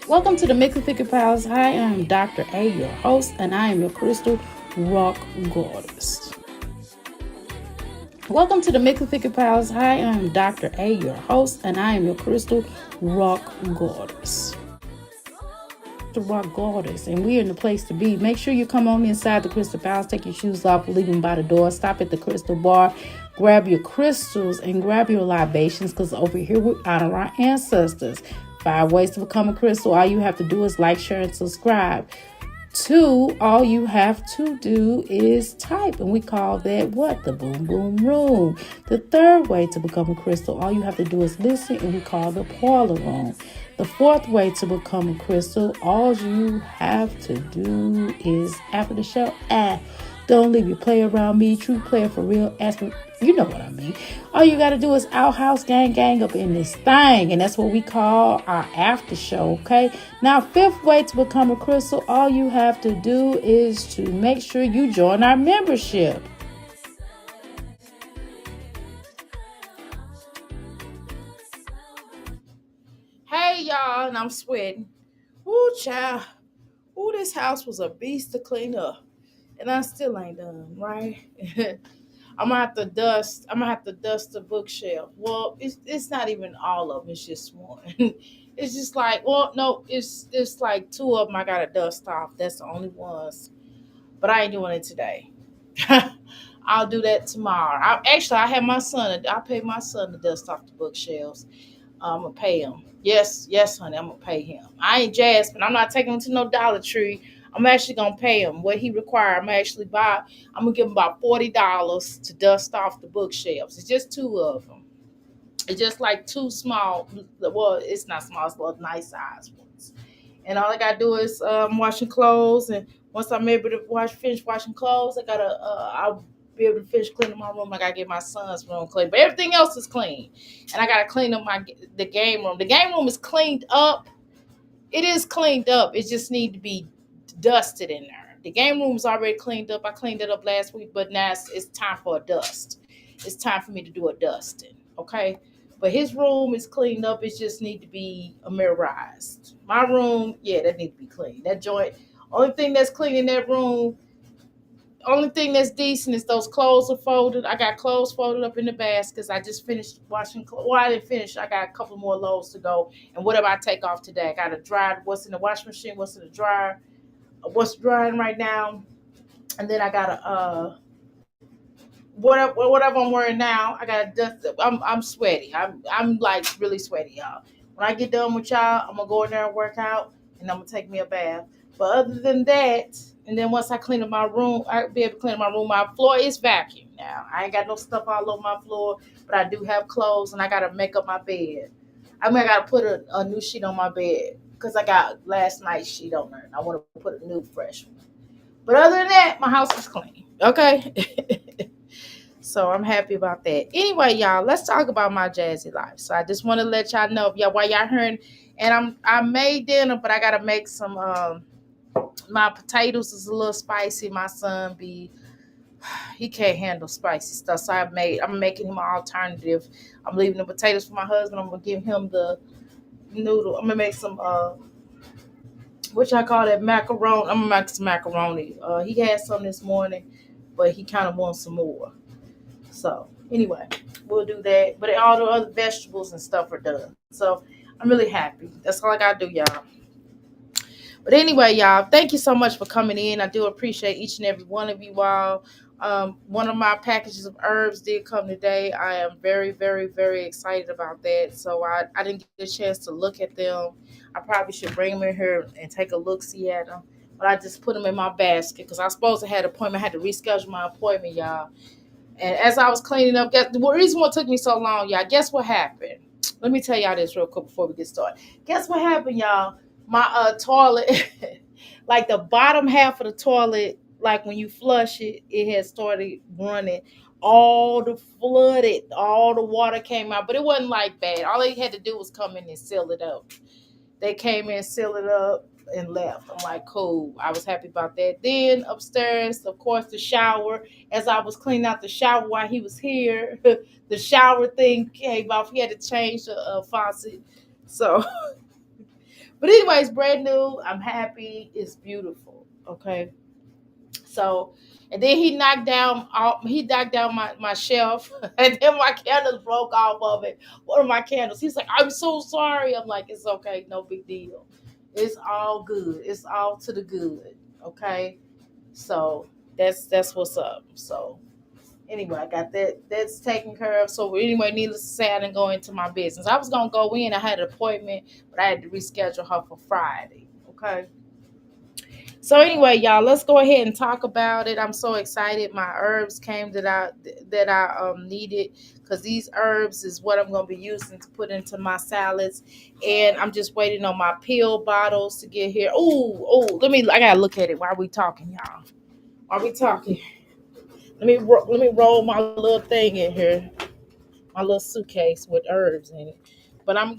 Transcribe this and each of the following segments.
Welcome to the Mix of Thicker Pals. Hi, I'm Dr. A, your host, and I am your crystal rock goddess. Welcome to the Mix of Thicker Pals. Hi, I'm Dr. A, your host, and I am your crystal rock goddess. The rock goddess, and we're in the place to be. Make sure you come on inside the crystal palace, take your shoes off, leave them by the door, stop at the crystal bar, grab your crystals and grab your libations, because over here we honor our ancestors. 5 ways to become a crystal. All you have to do is like, share, and subscribe. 2, all you have to do is type, and we call that what? The boom boom room. The 3rd way to become a crystal, all you have to do is listen, and we call the parlor room. The 4th way to become a crystal, all you have to do is after the show, don't leave your play around me. True player for real. Ask me, you know what I mean. All you got to do is outhouse gang up in this thing. And that's what we call our after show, okay? Now, 5th way to become a crystal, all you have to do is to make sure you join our membership. Hey, y'all, and I'm sweating. Woo, child. Ooh, this house was a beast to clean up. And I still ain't done, right? I'm gonna have to dust the bookshelf. Well, it's not even all of them, it's just one. It's just like, well, no, it's like 2 of them I gotta dust off. That's the only ones. But I ain't doing it today. I'll do that tomorrow. I have my son. I pay my son to dust off the bookshelves. I'm gonna pay him. Yes, yes, honey, I'm gonna pay him. I ain't Jasmine. I'm not taking him to no Dollar Tree. I'm actually gonna pay him what he requires. I'm gonna give him about $40 to dust off the bookshelves. It's just 2 of them. It's just like 2 small. Well, it's not small. It's little nice size ones. And all I gotta do is washing clothes. And once I'm able to finish washing clothes, I'll be able to finish cleaning my room. I gotta get my son's room clean, but everything else is clean. And I gotta clean up the game room. The game room is cleaned up. It is cleaned up. It just need to be dusted in there. The game room is already cleaned up. I cleaned it up last week, but now it's time for a dust. It's time for me to do a dusting. Okay. But his room is cleaned up. It just need to be mirrorized. My room, yeah, that need to be clean. That joint, only thing that's clean in that room, only thing that's decent is those clothes are folded. I got clothes folded up in the baskets. I just finished washing clothes. Well, I didn't finish. I got a couple more loads to go. And whatever I take off today, I got to dry what's in the washing machine, what's in the dryer, what's drying right now. And then I got to whatever I'm wearing now, I gotta dust it. I'm sweaty. I'm like really sweaty, y'all. When I get done with y'all, I'm gonna go in there and work out, and I'm gonna take me a bath. But other than that, and then once I clean up my room, I'll be able to clean up my room. My floor is vacuum now. I ain't got no stuff all over my floor, but I do have clothes, and I gotta make up my bed. I gotta put a new sheet on my bed because I got last night's sheet on there, and I want to put a new fresh one. But other than that, my house is clean. Okay. So I'm happy about that. Anyway, y'all, let's talk about my jazzy life. So I just want to let y'all know, while y'all hearing, and I made dinner, but I gotta make some. My potatoes is a little spicy. My son he can't handle spicy stuff, so I'm making him an alternative. I'm leaving the potatoes for my husband. I'm gonna give him the noodle. I'm gonna make some which I call that macaroni. I'm gonna make some macaroni. He had some this morning, but he kind of wants some more. So anyway, we'll do that. But all the other vegetables and stuff are done. So I'm really happy. That's all I gotta do, y'all. But anyway, y'all, thank you so much for coming in. I do appreciate each and every one of you all. One of my packages of herbs did come today. I am very, very, very excited about that. So I didn't get a chance to look at them. I probably should bring them in here and take a look, see at them. But I just put them in my basket because I was supposed to have an appointment. I had to reschedule my appointment, y'all. And as I was cleaning up, the reason why it took me so long, y'all, guess what happened? Let me tell y'all this real quick before we get started. Guess what happened, y'all? My toilet, like the bottom half of the toilet, like when you flush it, it had started running. All the water came out, but it wasn't like bad. All they had to do was come in and seal it up. They came in, sealed it up, and left. I'm like, cool. I was happy about that. Then upstairs, of course, the shower. As I was cleaning out the shower while he was here, the shower thing came off. He had to change the faucet. So But anyways, brand new. I'm happy. It's beautiful. Okay. So, and then he knocked down my shelf, and then my candles broke off of it. One of my candles. He's like, I'm so sorry. I'm like, it's okay, no big deal. It's all good. It's all to the good. Okay. So that's what's up. So anyway, I got that's taken care of. So anyway, needless to say, I didn't go into my business. I was gonna go in. I had an appointment, but I had to reschedule her for Friday. Okay. So anyway, y'all, let's go ahead and talk about it. I'm so excited. My herbs came that I needed because these herbs is what I'm gonna be using to put into my salads, and I'm just waiting on my pill bottles to get here. I gotta look at it while we talking, y'all. While we talking, let me roll my little thing in here, my little suitcase with herbs in it. But I'm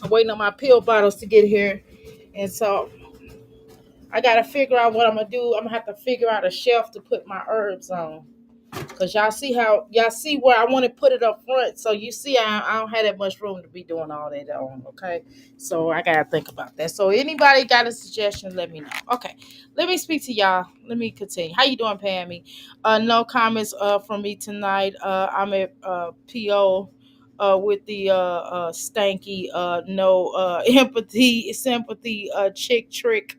waiting on my pill bottles to get here, and so I gotta figure out what I'm gonna do. I'm gonna have to figure out a shelf to put my herbs on. Cause y'all see where I want to put it up front. So you see, I don't have that much room to be doing all that on. Okay, so I gotta think about that. So anybody got a suggestion? Let me know. Okay, let me speak to y'all. Let me continue. How you doing, Pammy? No comments from me tonight. I'm at PO. With the stanky no empathy sympathy chick trick.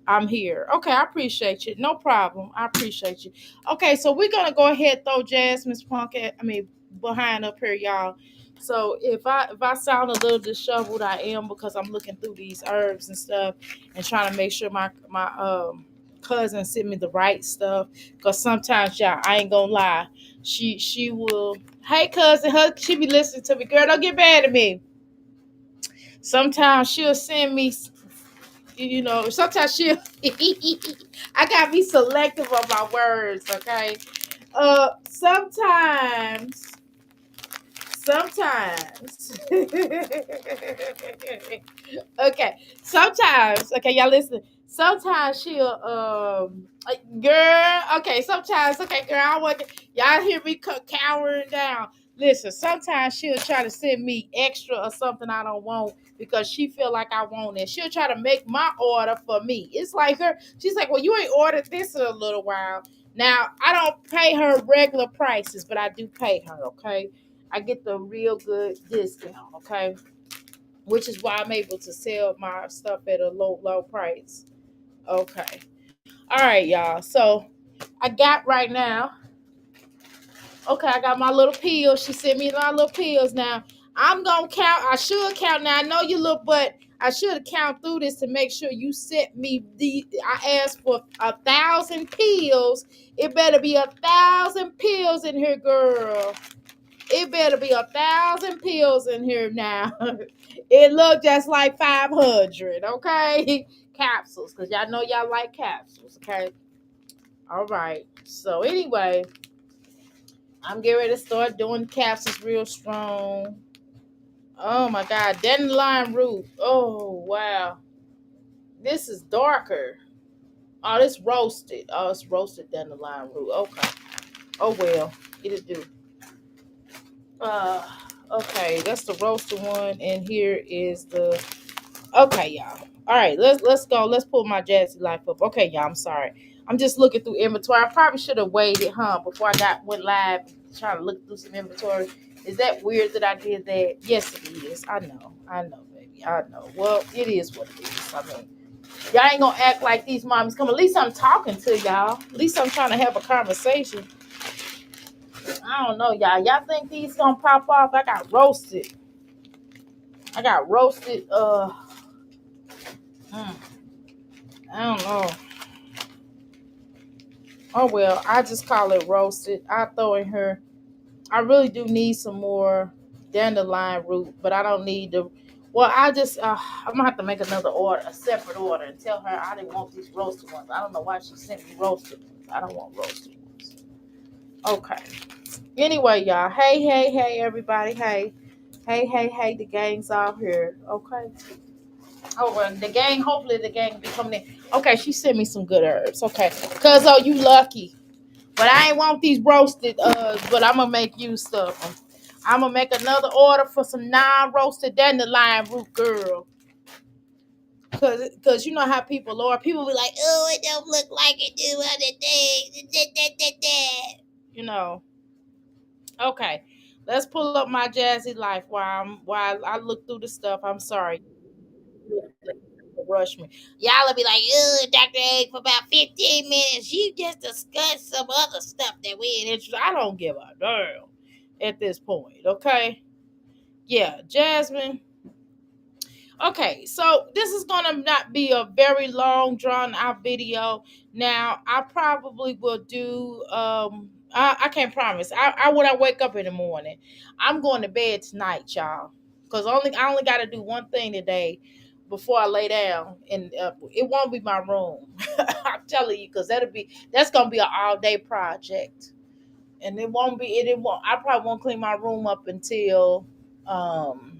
I'm here. Okay, I appreciate you. No problem. I appreciate you. Okay, so we're gonna go ahead and throw Jasmine's behind up here, y'all. So if I sound a little disheveled, I am because I'm looking through these herbs and stuff and trying to make sure my cousin sent me the right stuff. Cause sometimes, y'all, I ain't gonna lie, she will. Hey, cousin, she be listening to me. Girl, don't get mad at me. Sometimes she'll send me, sometimes she'll. I gotta be selective of my words, okay? Sometimes okay, sometimes, okay, y'all listen. Sometimes she'll, girl, okay, sometimes, okay, girl, I want y'all hear me cowering down. Listen, sometimes she'll try to send me extra or something I don't want because she feel like I want it. She'll try to make my order for me. It's like she's like, well, you ain't ordered this in a little while. Now, I don't pay her regular prices, but I do pay her, okay? I get the real good discount, okay? Which is why I'm able to sell my stuff at a low price. Okay. All right, y'all. So I got right now. Okay, I got my little pills. She sent me my little pills. Now I'm gonna count. I should count. Now I know you look, but I should count through this to make sure you sent me the. I asked for 1,000 pills. It better be 1,000 pills in here, girl. It better be 1,000 pills in here now. It looked just like 500, okay? Capsules, because y'all know y'all like capsules, okay? All right. So anyway, I'm getting ready to start doing capsules real strong. Oh my God, dandelion root. Oh wow, this is darker. Oh, this roasted. Oh, it's roasted dandelion root. Okay. Oh well, it'll do. Uh, okay, that's the roasted one, and here is the. Okay, y'all. All right, let's go. Let's pull my Jazzy life up. Okay, y'all. I'm sorry. I'm just looking through inventory. I probably should have waited, before went live, trying to look through some inventory. Is that weird that I did that? Yes, it is. I know, baby. I know. Well, it is what it is. I mean, y'all ain't gonna act like these mommies come. At least I'm talking to y'all. At least I'm trying to have a conversation. I don't know, y'all. Y'all think these gonna pop off? I got roasted. I got roasted. Mm, I don't know. Oh well, I just call it roasted. I throw in her. I really do need some more dandelion root, but I don't need the. Well, I'm gonna have to make another order, a separate order, and tell her I didn't want these roasted ones. I don't know why she sent me roasted ones. I don't want roasted ones. Okay. Anyway, y'all. Hey, everybody. Hey. The gang's out here. Okay. Oh, well, the gang. Hopefully, the gang will be coming in. Okay, she sent me some good herbs. Okay, cause you lucky. But I ain't want these roasted, but I'm gonna make you stuff. I'm gonna make another order for some non-roasted dandelion root, girl. Cause you know how people are. People be like, oh, it don't look like it do other things. You know. Okay. Let's pull up my Jazzy life while I look through the stuff. I'm sorry. Rush me. Y'all will be like, oh, Dr. A for about 15 minutes. You just discussed some other stuff that we ain't interested. I don't give a damn at this point. Okay. Yeah, Jasmine. Okay, so this is gonna not be a very long, drawn out video. Now, I probably will do. I can't promise. I when I wake up in the morning, I'm going to bed tonight, y'all, because I only got to do one thing today before I lay down, and it won't be my room. I'm telling you, because that's gonna be an all day project, and it won't be. It won't. I probably won't clean my room up until um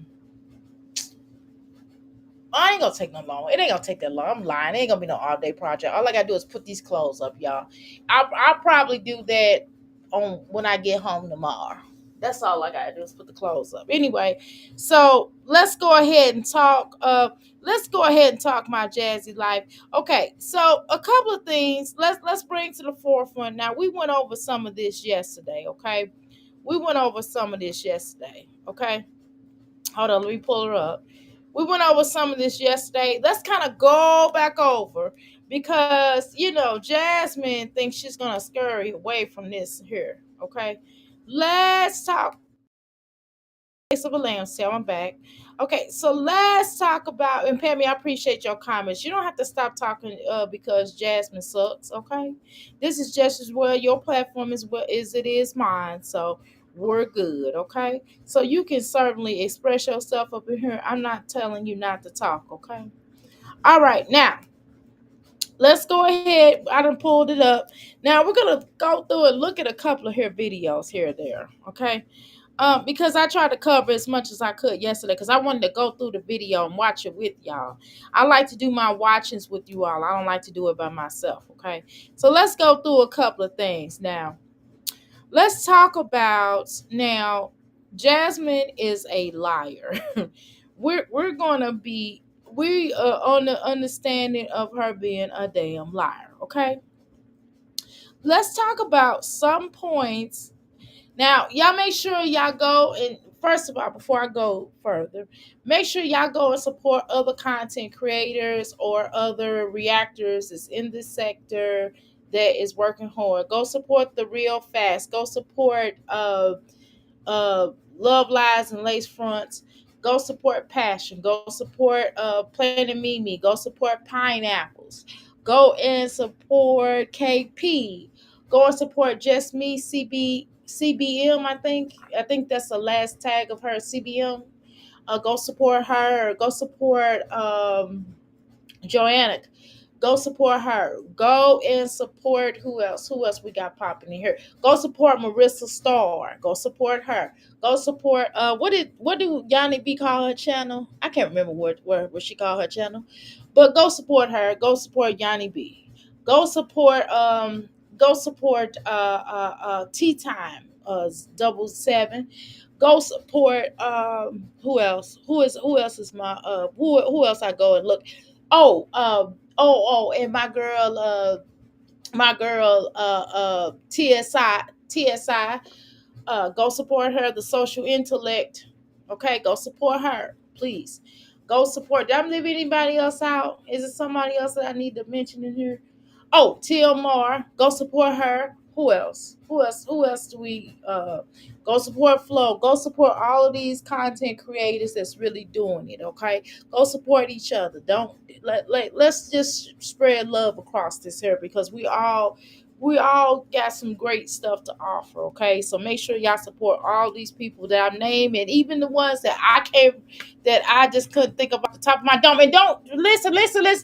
I ain't gonna take no long. It ain't gonna take that long. I'm lying. It ain't gonna be no all day project. All I gotta do is put these clothes up, y'all. I'll probably do that on when I get home tomorrow. That's all I gotta do is put the clothes up. Anyway, so let's go ahead and talk. Let's go ahead and talk my Jazzy life. Okay, so a couple of things. Let's bring to the forefront. Now we went over some of this yesterday. Okay, we went over some of this yesterday. Okay, hold on. Let me pull her up. We went over some of this yesterday. Let's kind of go back over because Jasmine thinks she's gonna scurry away from this here. Okay, let's talk. Face of a lamb sale. I'm back. Okay, so let's talk about, and Pammy, I appreciate your comments. You don't have to stop talking because Jasmine sucks. Okay, this is just as well your platform as well as it is mine. So we're good. Okay, so you can certainly express yourself up in here. I'm not telling you not to talk. Okay. All right, now let's go ahead. I done pulled it up. Now we're gonna go through and look at a couple of here videos here or there. Okay, because I tried to cover as much as I could yesterday because I wanted to go through the video and watch it with y'all. I like to do my watchings with you all. I don't like to do it by myself. Okay, so let's go through a couple of things now. Let's talk about now. Jasmine is a liar. We're gonna be we on the understanding of her being a damn liar. Okay, let's talk about some points now. Y'all make sure y'all go and first of all, before I go further, make sure y'all go and support other content creators or other reactors that's in this sector that is working hard. Go support the real fast. Go support Love Lies and Lace Fronts. Go support Passion. Go support Planet Mimi. Go support Pineapples. Go and support KP. Go and support Just Me CBM. I think that's the last tag of her CBM. Go support her. Go support Joanna. Go support her. Go and support who else? Who else we got popping in here? Go support Marissa Starr. Go support her. Go support what do Yanni B call her channel? I can't remember what she called her channel. But go support her. Go support Yanni B. Go support Tea Time 77. Go support who else is my who else I go and look. Oh, and my girl, TSI. Go support her, the social intellect. Okay, go support her, please. Go support. Did I leave anybody else out? Is it somebody else that I need to mention in here? Oh, Tilmar, go support her. Who else? Who else do we go support Flo? Go support all of these content creators that's really doing it, okay? Go support each other. Don't let's just spread love across this here because we all got some great stuff to offer, okay? So make sure y'all support all these people that I'm naming, and even the ones that I just couldn't think of off the top of my dome. And don't listen.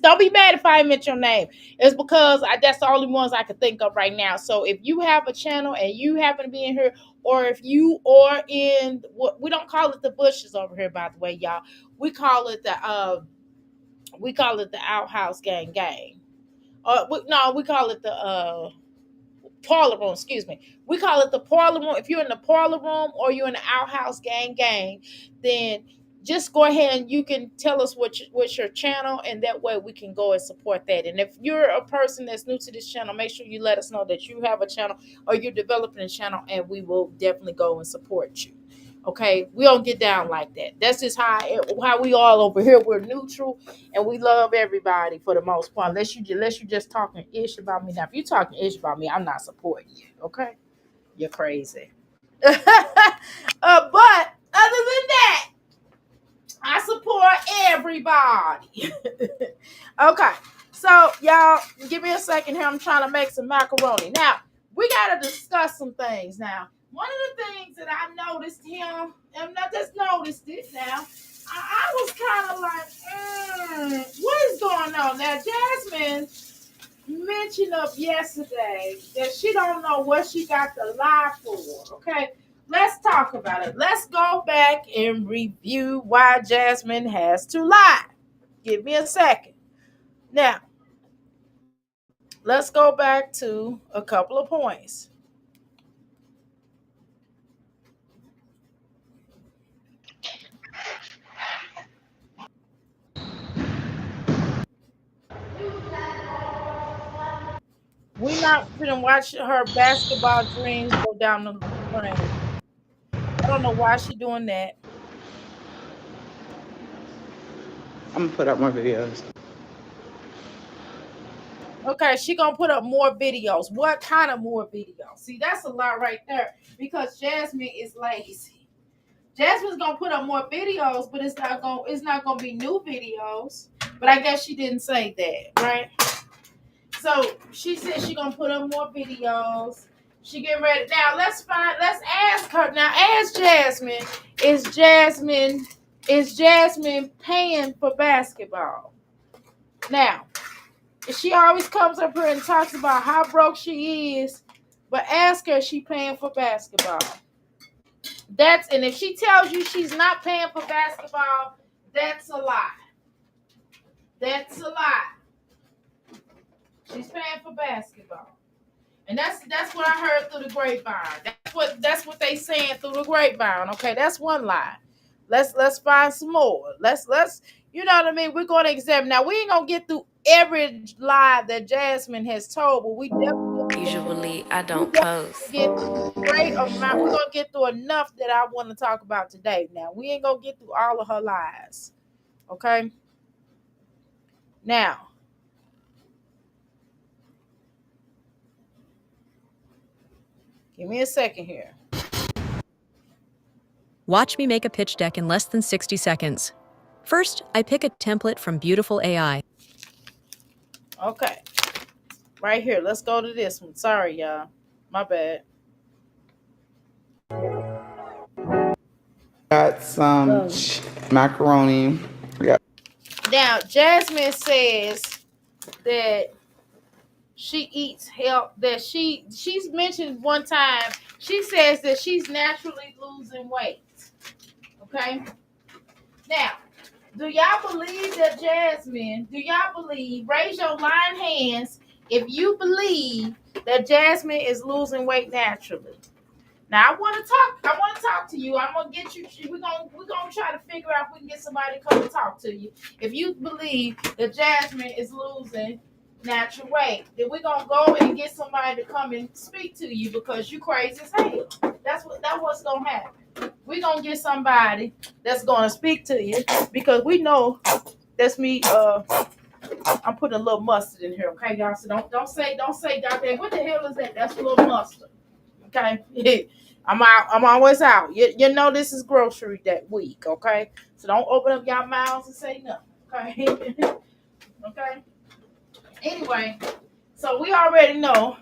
Don't be mad if I mention your name. It's because that's the only ones I can think of right now. So if you have a channel and you happen to be in here, or if you are in what we don't call it the bushes over here, by the way, y'all. We call it the outhouse gang. No, we call it the parlor room, excuse me. We call it the parlor room. If you're in the parlor room or you're in the outhouse gang, then just go ahead and you can tell us what's your channel, and that way we can go and support that. And if you're a person that's new to this channel, make sure you let us know that you have a channel or you're developing a channel, and we will definitely go and support you. Okay, we don't get down like that. That's just how we all over here. We're neutral and we love everybody for the most part. Unless you just talking ish about me. Now, if you're talking ish about me, I'm not supporting you. Okay, you're crazy. But other than that, I support everybody. Okay, so y'all, give me a second here. I'm trying to make some macaroni. Now, we got to discuss some things. Now, one of the things that I noticed him, and I just noticed it now, I was kind of like, what is going on? Now, Jasmine mentioned up yesterday that she don't know what she got to lie for. Okay, let's talk about it. Let's go back and review why Jasmine has to lie. Give me a second. Now, let's go back to a couple of points. We're not going to watch her basketball dreams go down the drain. I don't know why she's doing that. I'm gonna put up more videos. Okay, she gonna put up more videos. What kind of more videos? See, that's a lot right there, because Jasmine is lazy. Jasmine's gonna put up more videos, but it's not gonna be new videos. But I guess she didn't say that, right? So she said she gonna put up more videos. She get ready. Now let's ask her. Now ask Jasmine, is Jasmine paying for basketball? Now, she always comes up here and talks about how broke she is, but ask her if she paying for basketball. And if she tells you she's not paying for basketball, that's a lie. That's a lie. She's paying for basketball. And that's what I heard through the grapevine. That's what they saying through the grapevine. Okay, that's one lie. Let's find some more. Let's you know what I mean? We're gonna examine. Now we ain't gonna get through every lie that Jasmine has told, but we definitely Usually I don't post. get great amount. We're gonna get through enough that I want to talk about today. Now we ain't gonna get through all of her lies. Okay. Now, give me a second here. Watch me make a pitch deck in less than 60 seconds. First, I pick a template from Beautiful AI. Okay. Right here. Let's go to this one. Sorry, y'all. My bad. Got some macaroni. Yeah. Now, Jasmine says that she eats health, that she's mentioned one time, she says that she's naturally losing weight. Okay? Now, do y'all believe that Jasmine, raise your lying hands if you believe that Jasmine is losing weight naturally. Now I want to talk to you. I'm gonna get you. We're gonna try to figure out if we can get somebody to come and talk to you. If you believe that Jasmine is losing natural weight, then we're gonna go and get somebody to come and speak to you, because you crazy as hell. That's what's gonna happen. We're gonna get somebody that's gonna speak to you, because we know that's me. I'm putting a little mustard in here, okay, y'all. So don't say goddamn, what the hell is that? That's a little mustard. Okay. I'm always out. You know this is grocery that week, okay? So don't open up your mouths and say nothing, okay? Okay? Anyway, so we already know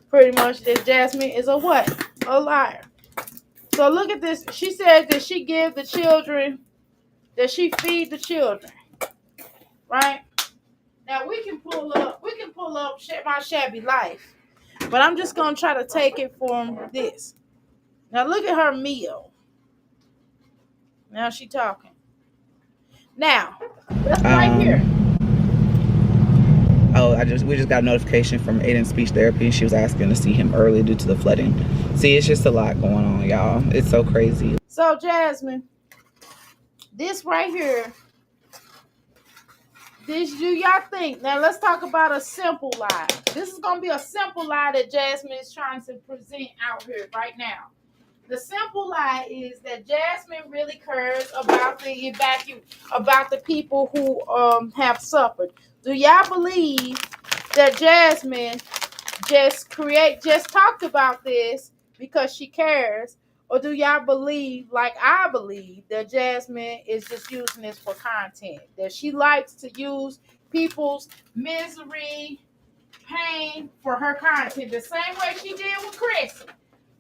pretty much that Jasmine is a what? A liar. So look at this. She said that she give the children, that she feed the children. Right? Now we can pull up my shabby life. But I'm just gonna try to take it from this. Now look at her meal. Now she talking. Now, that's right here. Oh, we just got a notification from Aiden's speech therapy, and she was asking to see him early due to the flooding. See, it's just a lot going on, y'all. It's so crazy. So Jasmine, this right here, this do y'all think? Now let's talk about a simple lie. This is gonna be a simple lie that Jasmine is trying to present out here right now. The simple lie is that Jasmine really cares about about the people who have suffered. Do y'all believe that Jasmine just talked about this because she cares? Or do y'all believe, like I believe, that Jasmine is just using this for content? That she likes to use people's misery, pain for her content. The same way she did with Chris.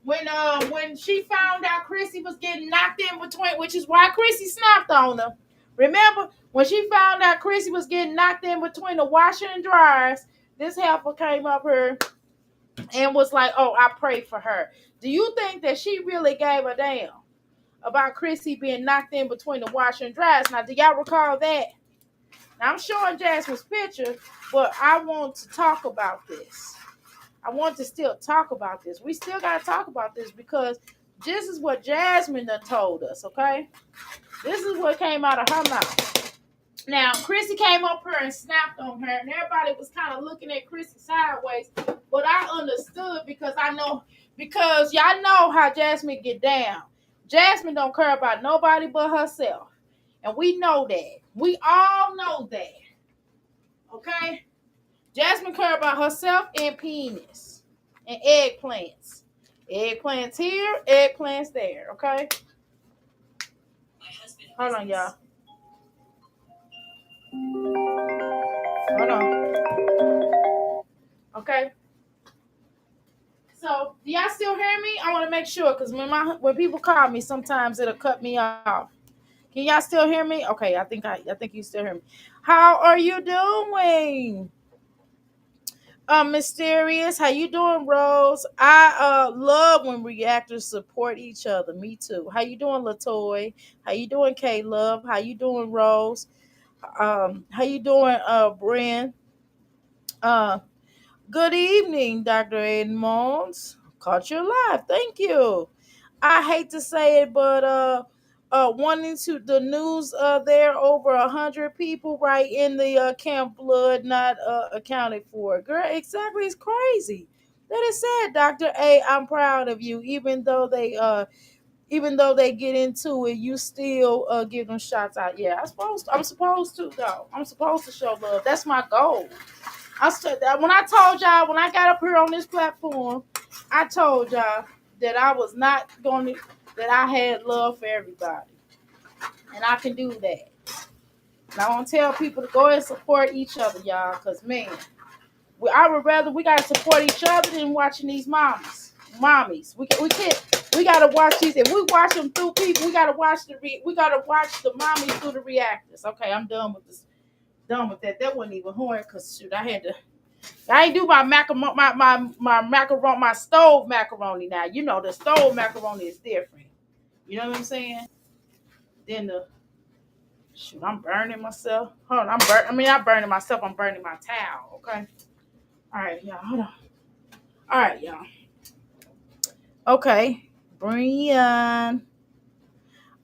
When she found out Chrissy was getting knocked in between, which is why Chrissy snapped on her. Remember, when she found out Chrissy was getting knocked in between the washer and dryers, this helper came up here and was like, oh, I prayed for her. Do you think that she really gave a damn about Chrissy being knocked in between the washer and dryers? Now, do y'all recall that? Now, I'm showing Jasmine's picture, but I want to talk about this. I want to still talk about this. We still got to talk about this because this is what Jasmine done told us, okay? This is what came out of her mouth. Now, Chrissy came up here and snapped on her, and everybody was kind of looking at Chrissy sideways, but I understood because y'all know how Jasmine get down. Jasmine don't care about nobody but herself, and we know that. We all know that, okay? Jasmine care about herself and penis and eggplants. Eggplants here, eggplants there, okay? Hold on, y'all. Hold on. Okay. So, do y'all still hear me? I want to make sure because when people call me, sometimes it'll cut me off. Can y'all still hear me? Okay, I think you still hear me. How are you doing? Mysterious, how you doing, Rose? I love when reactors support each other. Me too. How you doing, Latoy? How you doing, K Love? How you doing, Rose? How you doing, Bren? Uh, Good evening, Dr. Edmonds. Caught you live. Thank you. I hate to say it, but wanting to the news there over 100 people right in the Camp Blood not accounted for. Girl, exactly, it's crazy. That is sad, Dr. A. I'm proud of you. Even though they get into it, you still give them shots out. Yeah, I'm supposed to though. I'm supposed to show love. That's my goal. I said that when I told y'all when I got up here on this platform, I told y'all that I was not going to that I had love for everybody, and I can do that. And I want to tell people to go and support each other, y'all, because man, I would rather we gotta support each other than watching these mommies. We gotta watch these. If we watch them through people, we gotta watch the mommies through the reactors. Okay, I'm done with this. Done with that. That wasn't even hard because shoot, I ain't do my macaroni, my stove macaroni now. You know the stove macaroni is different. You know what I'm saying? Then shoot, I'm burning myself. Hold on, I'm burning myself. I'm burning my towel. Okay. All right, y'all. Hold on. All right, y'all. Okay, Brian.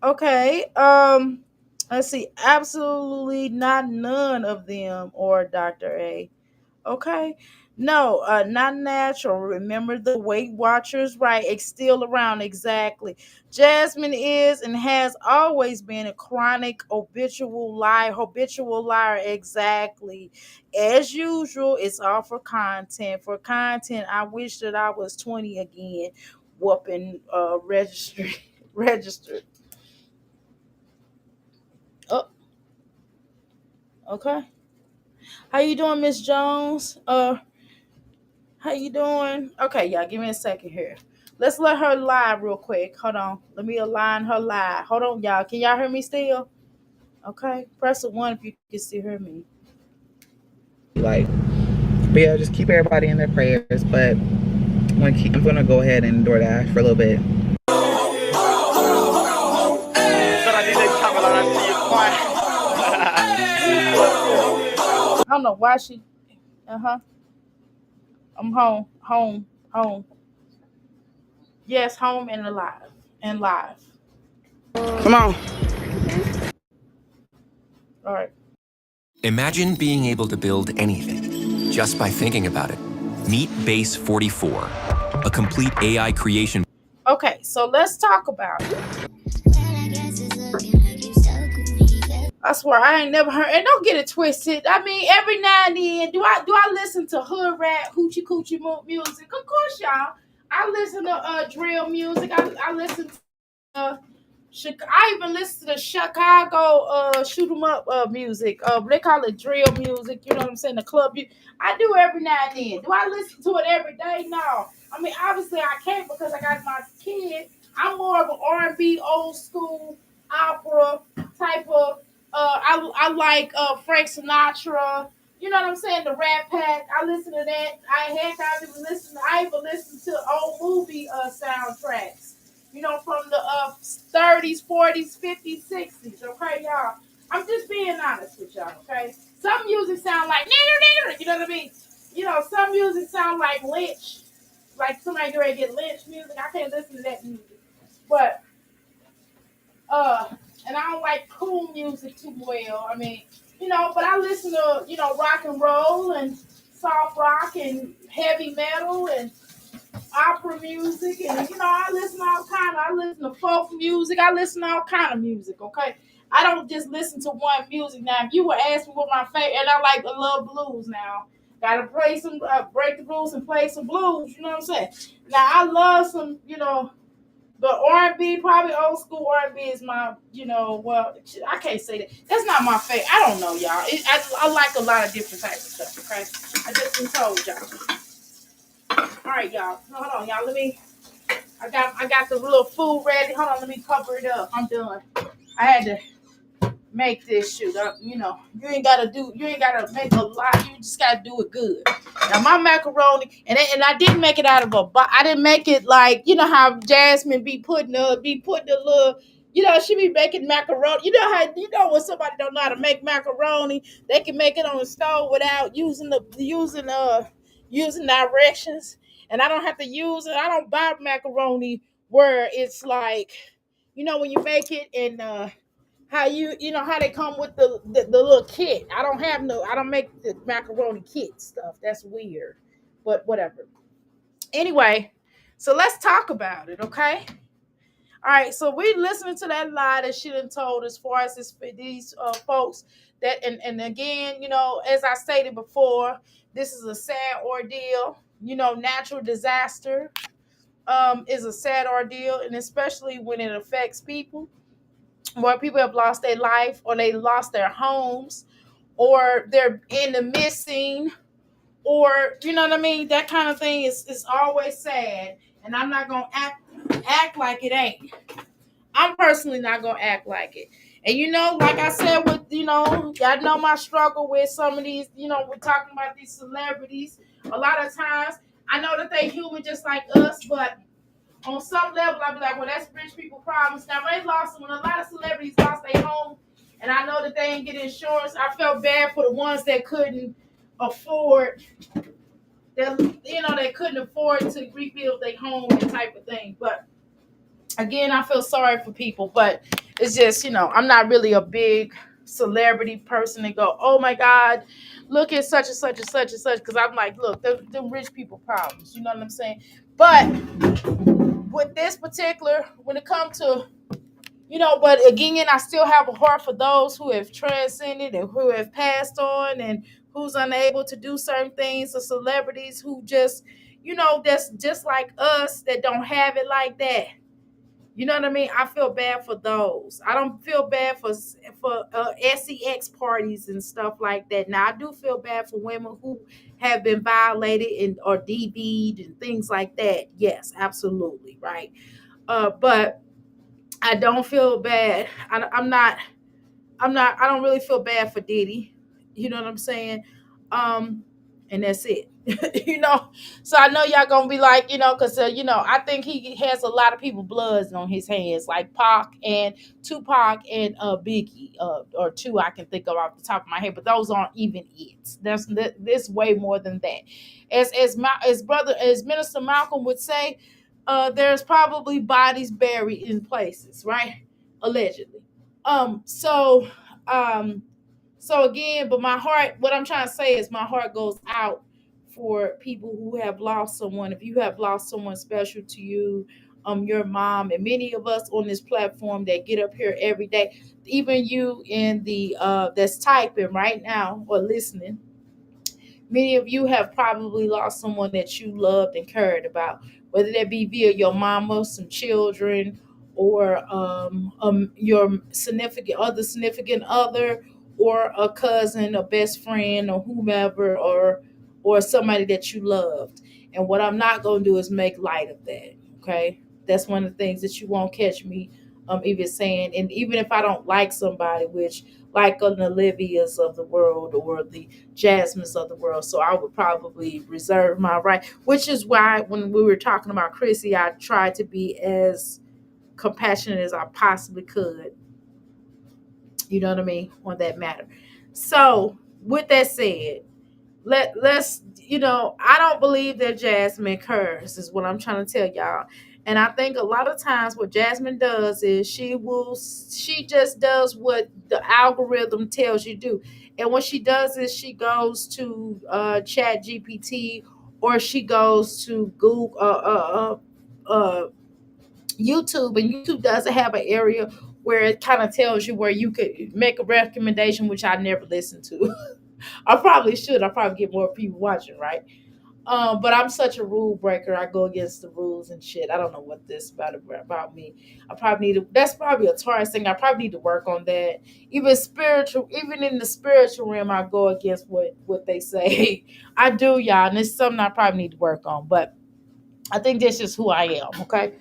Okay. Let's see. Absolutely not none of them or Dr. A. Okay. No, not natural. Remember the Weight Watchers, right? It's still around, exactly. Jasmine is and has always been a chronic habitual liar, exactly. As usual, it's all for content. For content, I wish that I was 20 again, whooping registry registered. Oh, okay. How you doing, Miss Jones? How you doing? Okay, y'all, give me a second here. Let's let her lie real quick. Hold on. Let me align her lie. Hold on, y'all. Can y'all hear me still? Okay. Press the one if you can still hear me. Like, but yeah, just keep everybody in their prayers. But I'm gonna go ahead and DoorDash for a little bit. I don't know why she. I'm home. Yes, home and alive and live. Come on. All right. Imagine being able to build anything just by thinking about it. Meet Base 44, a complete AI creation. Okay, so let's talk about it. I swear I ain't never heard, and don't get it twisted. I mean, every now and then, do I listen to hood rap, hoochie coochie music? Of course, y'all. I listen to drill music. I listen to I even listen to Chicago shoot 'em up music. They call it drill music. You know what I'm saying? The club. I do every now and then. Do I listen to it every day? No. I mean, obviously I can't because I got my kid. I'm more of an R&B, old school opera type of. I like Frank Sinatra. You know what I'm saying? The Rat Pack. I listen to that. I even listen to old movie soundtracks. You know, from the 30s, 40s, 50s, 60s. Okay, y'all. I'm just being honest with y'all. Okay. Some music sound like you know what I mean. You know, some music sound like lynch, like somebody get ready to get lynch music. I can't listen to that music, but uh, and I don't like cool music too well. I mean, you know, but I listen to rock and roll and soft rock and heavy metal and opera music, and I listen to all kind of. I listen to folk music. I listen to all kind of music. Okay, I don't just listen to one music. Now, if you were asking what my favorite, and I love blues now. Gotta play some, break the rules and play some blues. You know what I'm saying? Now I love some, the R&B, probably old school R&B is my, well, I can't say that. That's not my favorite. I don't know, y'all. I like a lot of different types of stuff. Okay, I just been told y'all. All right, y'all. Hold on, y'all. I got the little food ready. Hold on, let me cover it up. I'm done. I had to make this shoot up. You ain't gotta make a lot. You just gotta do it good. Now my macaroni, and I didn't make it out of I didn't make it like how Jasmine be putting the little. She be making macaroni. When somebody don't know how to make macaroni, they can make it on the stove without using directions. And I don't have to use it. I don't buy macaroni where it's like, when you make it and how how they come with the little kit. I don't make the macaroni kit stuff. That's weird. But whatever. Anyway, so let's talk about it, okay? All right, so we listening to that lie that she done told as far as these folks that and again, as I stated before, this is a sad ordeal. Natural disaster is a sad ordeal, and especially when it affects people, where people have lost their life or they lost their homes or they're in the missing, or you know what I mean. That kind of thing is always sad, and I'm not gonna act like it ain't. I'm personally not gonna act like it. And like I said, with I know my struggle with some of these. We're talking about these celebrities. A lot of times, I know that they human just like us, but on some level, I'd be like, well, that's rich people problems. Now, when a lot of celebrities lost their home, and I know that they ain't get insurance, I felt bad for the ones that couldn't afford, they couldn't afford to rebuild their home and type of thing. But again, I feel sorry for people, but it's just, I'm not really a big celebrity person to go, oh my God, look at such and such and such and such. Because I'm like, look, they're rich people problems. You know what I'm saying? But with this particular, when it comes to, but again, I still have a heart for those who have transcended and who have passed on and who's unable to do certain things, the celebrities who just, that's just like us that don't have it like that. You know what I mean? I feel bad for those. I don't feel bad for sex parties and stuff like that. Now, I do feel bad for women who have been violated and or DV'd and things like that. Yes, absolutely, right. But I don't feel bad. I don't really feel bad for Diddy. You know what I'm saying? And that's it. So I know y'all gonna be like, because I think he has a lot of people bloods on his hands, like Pac and Tupac and Biggie, or two I can think of off the top of my head, but those aren't even it. There's way more than that. As Minister Malcolm would say, there's probably bodies buried in places, right? Allegedly. So So again, but my heart, what I'm trying to say is my heart goes out for people who have lost someone. If you have lost someone special to you, your mom, and many of us on this platform that get up here every day, even you in the that's typing right now or listening, many of you have probably lost someone that you loved and cared about, whether that be via your mama, some children, or your significant other, or a cousin, a best friend, or whomever, or somebody that you loved. And what I'm not going to do is make light of that. Okay, that's one of the things that you won't catch me even saying. And even if I don't like somebody, which like an Olivia's of the world or the Jasmine's of the world. So I would probably reserve my right, which is why when we were talking about Chrissy, I tried to be as compassionate as I possibly could. You know what I mean? On that matter. So with that said, let's I don't believe that Jasmine curse is what I'm trying to tell y'all. And I think a lot of times what Jasmine does is she just does what the algorithm tells you to do. And what she does is she goes to chat GPT, or she goes to Google YouTube, and YouTube doesn't have an area where it kind of tells you where you could make a recommendation, which I never listen to. I probably should. I probably get more people watching, right? But I'm such a rule breaker. I go against the rules and shit. I don't know what this about me. I probably need to. That's probably a Taurus thing. I probably need to work on that. Even in the spiritual realm, I go against what they say. I do, y'all, and it's something I probably need to work on. But I think that's just who I am. Okay.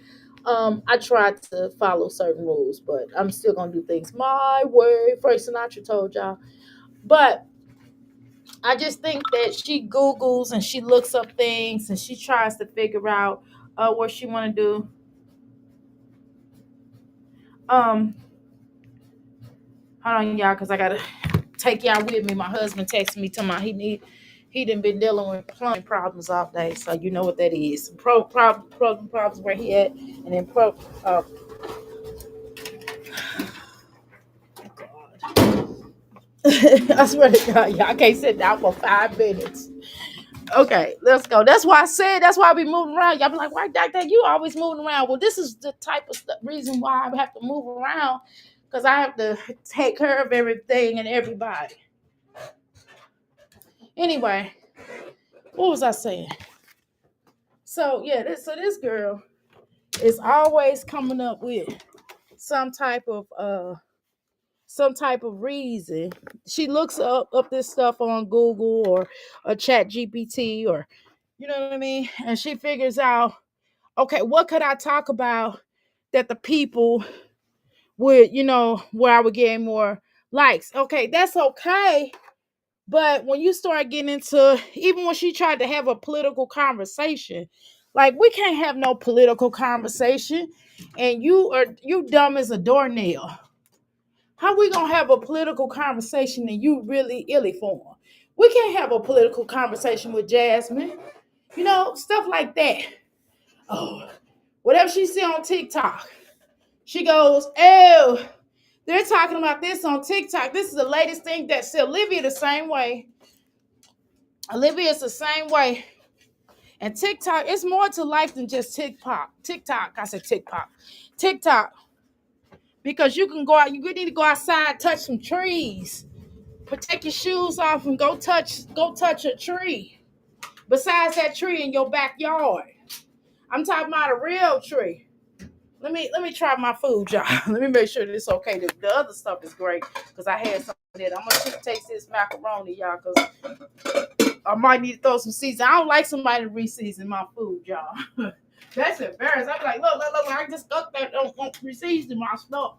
I try to follow certain rules, but I'm still gonna do things my way. Frank Sinatra told y'all. But I just think that she Googles and she looks up things and she tries to figure out what she want to do. Um, Hold on, y'all, because I gotta take y'all with me. My husband texted me telling me he done been dealing with plumbing problems all day, so you know what that is. Problems where he at, and then I swear to God, y'all can't sit down for 5 minutes. Okay, let's go. That's why I said. That's why I be moving around. Y'all be like, "Why, Doctor? You always moving around?" Well, this is the type of reason why I have to move around, because I have to take care of everything and everybody. Anyway, what was I saying? So yeah, this girl is always coming up with some type of reason. She looks up this stuff on Google or a chat GPT, or you know what I mean, and she figures out, okay, what could I talk about that the people would, where I would get more likes. Okay, that's okay. But when you start getting into, even when she tried to have a political conversation, like, we can't have no political conversation, and you dumb as a doornail. How we gonna have a political conversation and you really illy form? We can't have a political conversation with Jasmine. Stuff like that. Oh, whatever she see on TikTok, she goes, "Oh, they're talking about this on TikTok. This is the latest thing that said." Olivia the same way. Olivia's the same way. And TikTok, it's more to life than just TikTok. I said TikTok. TikTok. Because you can go out, you need to go outside, touch some trees. Take your shoes off and go touch a tree. Besides that tree in your backyard. I'm talking about a real tree. Let me try my food, y'all. Let me make sure that it's okay. The other stuff is great because I had some of that. I'm gonna taste this macaroni, y'all, because I might need to throw some seasoning. I don't like somebody to re-season my food, y'all. That's embarrassing. I'm like, look, I just cooked that. Don't re-season my stuff.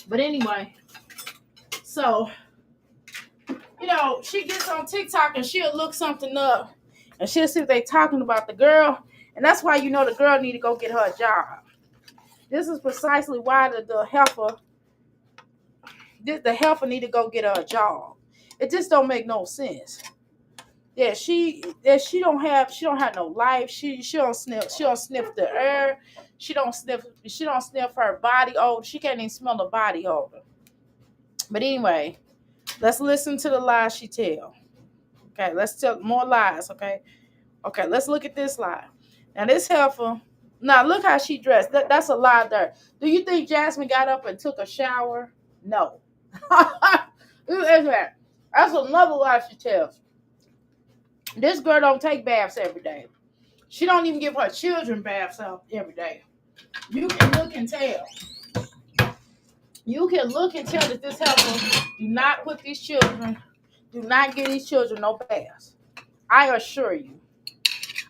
But anyway, so she gets on TikTok and she'll look something up and she'll see what they talking about the girl, and that's why the girl need to go get her a job. This is precisely why the helper need to go get her a job. It just don't make no sense. Yeah, she don't have no life. She don't sniff the air. She don't sniff her body odor. She can't even smell the body odor. But anyway, Let's listen to the lies she tell. Okay, let's tell more lies. Okay, let's look at this lie. Now this heifer. Now look how she dressed. That's a lie there. Do you think Jasmine got up and took a shower? No. That's another lie she tells. This girl don't take baths every day. She don't even give her children baths out every day. You can look and tell. You can look and tell that this heifer do not put these children, do not give these children no baths. I assure you.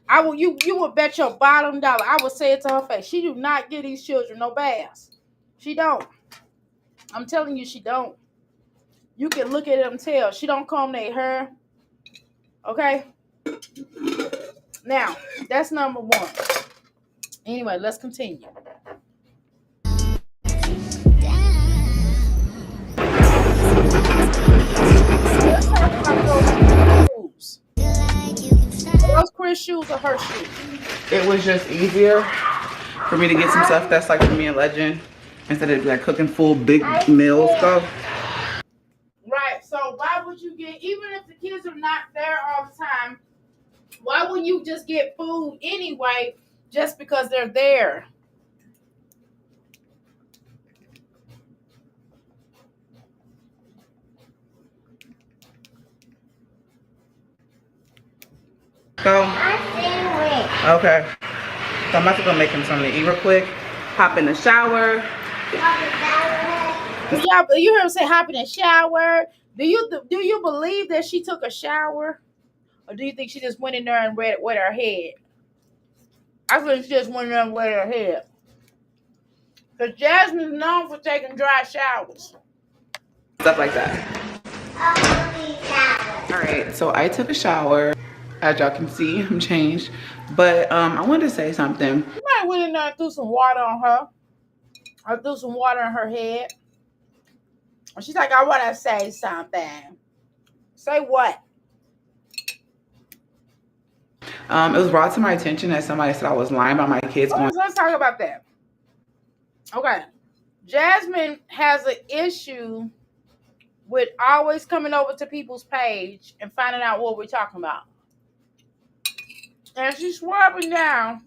I will. You would bet your bottom dollar. I would say it to her face. She do not give these children no baths. She don't. I'm telling you, she don't. You can look at them and tell. She don't comb their hair. Okay. Now that's number one. Anyway, let's continue. Let's talk about those shoes. Those Chris shoes or her shoes? It was just easier for me to get some stuff that's like for me and Legend instead of like cooking full big meal stuff. Right. So why would you get, even if the kids are not there all the time, why wouldn't you just get food anyway just because they're there? So, okay. So I'm about to go make him something to eat real quick. Hop in the shower. Yeah, you heard him say hop in the shower. Do you believe that she took a shower? Or do you think she just went in there and wet her head? I think she just went in there and wet her head. Because Jasmine's known for taking dry showers. Stuff like that. Alright, so I took a shower. As y'all can see, I'm changed. But I wanted to say something. You might went in there and threw some water on her. I threw some water on her head. And she's like, I want to say something. Say what? It was brought to my attention that somebody said I was lying about my kids. Let's talk about that. Okay. Jasmine has an issue with always coming over to people's page and finding out what we're talking about. And she's swerving down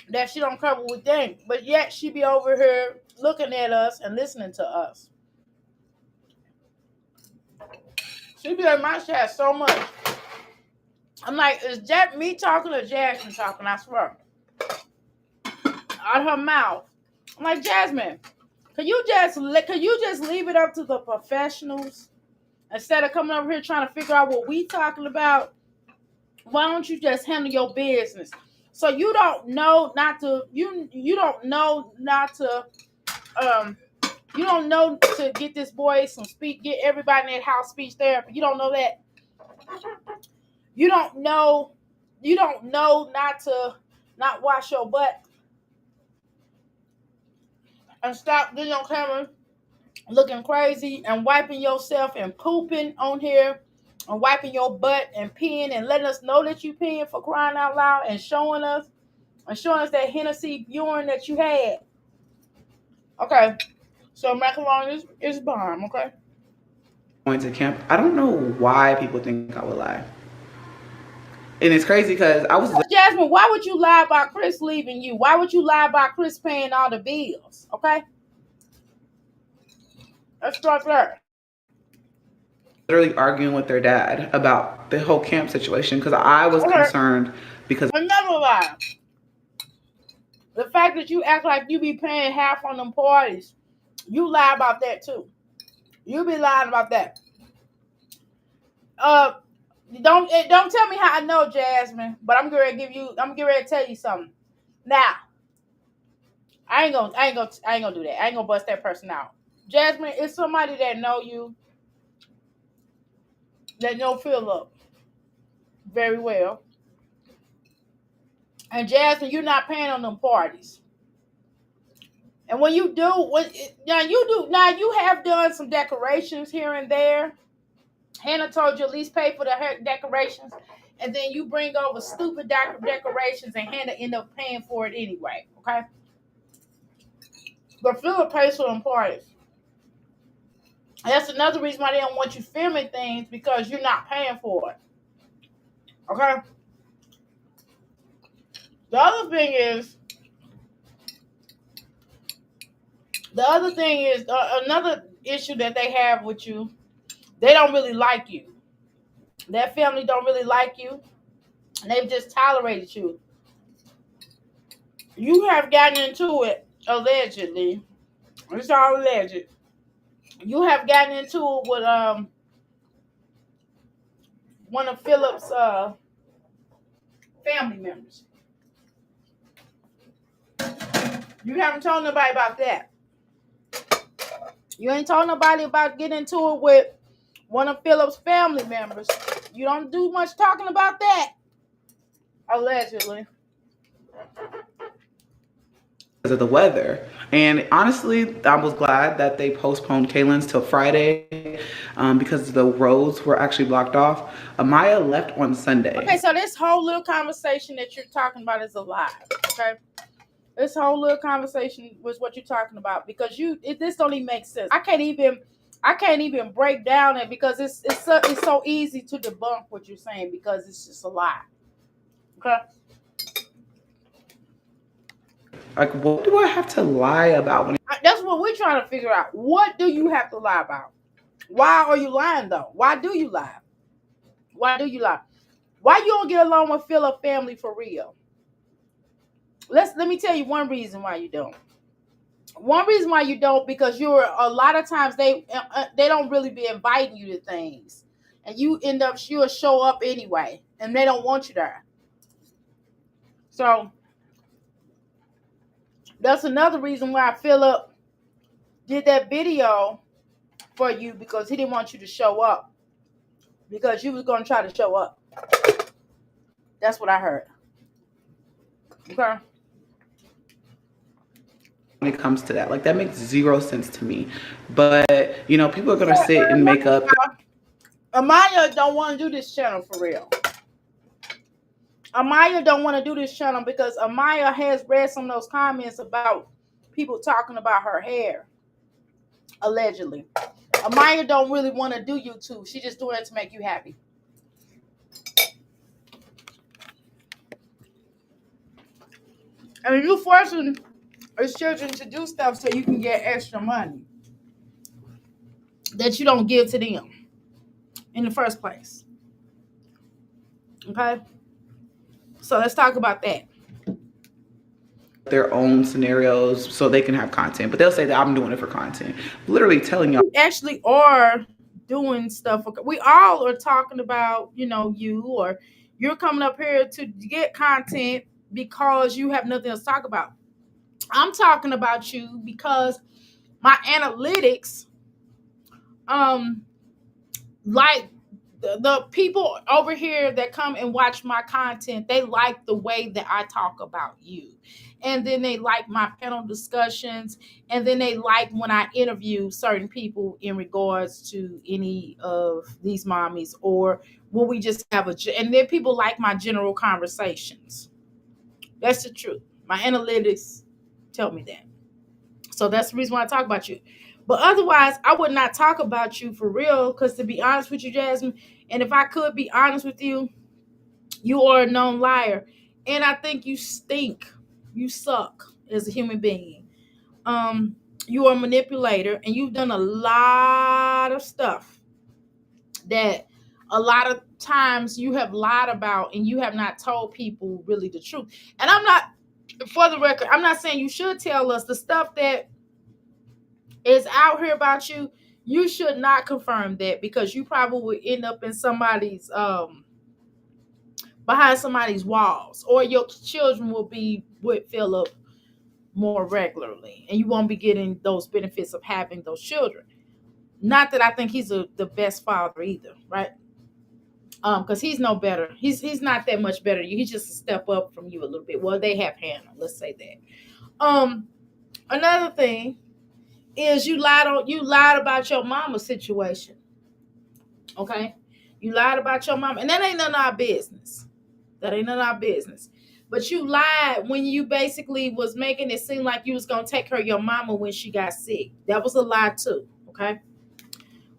that she don't cover what we think. But yet she be over here looking at us and listening to us. She be in my chat so much. I'm like, is that me talking or Jasmine talking? I swear. Out her mouth. I'm like, Jasmine, could you just leave it up to the professionals instead of coming over here trying to figure out what we talking about? Why don't you just handle your business? So you don't know not to get this boy some get everybody in that house speech therapy. You don't know that. You don't know not wash your butt and stop getting on camera looking crazy and wiping yourself and pooping on here and wiping your butt and peeing and letting us know that you peeing, for crying out loud, and showing us that Hennessy urine that you had. Okay. So macaroni is bomb, okay? Going to camp. I don't know why people think I would lie. And it's crazy because I was... Jasmine, why would you lie about Chris leaving you? Why would you lie about Chris paying all the bills? Okay? Let's start there. Literally arguing with their dad about the whole camp situation because I was concerned because... Another lie. The fact that you act like you be paying half on them parties, you lie about that too. You be lying about that. Don't tell me how I know, Jasmine, but I'm ready to tell you something. Now, I ain't gonna do that. I ain't gonna bust that person out. Jasmine, it's somebody that know you, that know Philip very well. And Jasmine, you're not paying on them parties. And when you do, you have done some decorations here and there. Hannah told you at least pay for the decorations, and then you bring over stupid decorations, and Hannah end up paying for it anyway. Okay, but Philip pays for them parties. That's another reason why they don't want you filming things, because you're not paying for it. Okay? The other thing is, another issue that they have with you, they don't really like you. That family don't really like you. And they've just tolerated you. You have gotten into it, allegedly. It's all alleged. You have gotten into it with one of Philip's family members. You haven't told nobody about that. You ain't told nobody about getting into it with one of Philip's family members. You don't do much talking about that. Allegedly. Because of the weather. And honestly, I was glad that they postponed Kaylin's till Friday because the roads were actually blocked off. Amaya left on Sunday. Okay, so this whole little conversation that you're talking about is a lie. Okay? This whole little conversation was what you're talking about, because this don't even make sense. I can't even break down it, because it's so easy to debunk what you're saying, because it's just a lie. Okay? Like, what do I have to lie about? That's what we're trying to figure out. What do you have to lie about? Why are you lying, though? Why do you lie? Why do you lie? Why you don't get along with Philip family for real? Let me tell you one reason why you don't. One reason why you don't, because you're a lot of times they don't really be inviting you to things, and you'll show up anyway, and they don't want you there. So that's another reason why Philip did that video for you, because he didn't want you to show up, because you was going to try to show up. That's what I heard. Okay. When it comes to that, like, that makes zero sense to me. But you know, people are gonna sit and make up. Amaya don't want to do this channel for real. Amaya don't want to do this channel because Amaya has read some of those comments about people talking about her hair, allegedly. Amaya don't really want to do YouTube. She's just doing it to make you happy. And you forcing his children to do stuff so you can get extra money that you don't give to them in the first place. Okay? So let's talk about that. Their own scenarios so they can have content, but they'll say that I'm doing it for content. Literally telling y'all. We actually are doing stuff. We all are talking about, you, or you're coming up here to get content because you have nothing else to talk about. I'm talking about you because my analytics, like the people over here that come and watch my content, they like the way that I talk about you. And then they like my panel discussions. And then they like when I interview certain people in regards to any of these mommies, or when we just have and then people like my general conversations. That's the truth. My analytics tell me that. So that's the reason why I talk about you. But otherwise, I would not talk about you for real, because to be honest with you, Jasmine, and if I could be honest with you, you are a known liar. And I think you stink. You suck as a human being. You are a manipulator, and you've done a lot of stuff that a lot of times you have lied about, and you have not told people really the truth. And I'm not, for the record, I'm not saying you should tell us the stuff that is out here about you. You should not confirm that, because you probably would end up in somebody's behind somebody's walls, or your children will be with Philip more regularly, and you won't be getting those benefits of having those children. Not that I think he's the best father either, right? Because he's no better. He's not that much better. He's just a step up from you a little bit. Well, they have Hannah, let's say that. Another thing is you lied about your mama's situation. Okay? You lied about your mama. And that ain't none of our business. That ain't none of our business. But you lied when you basically was making it seem like you was going to take care of your mama when she got sick. That was a lie too. Okay?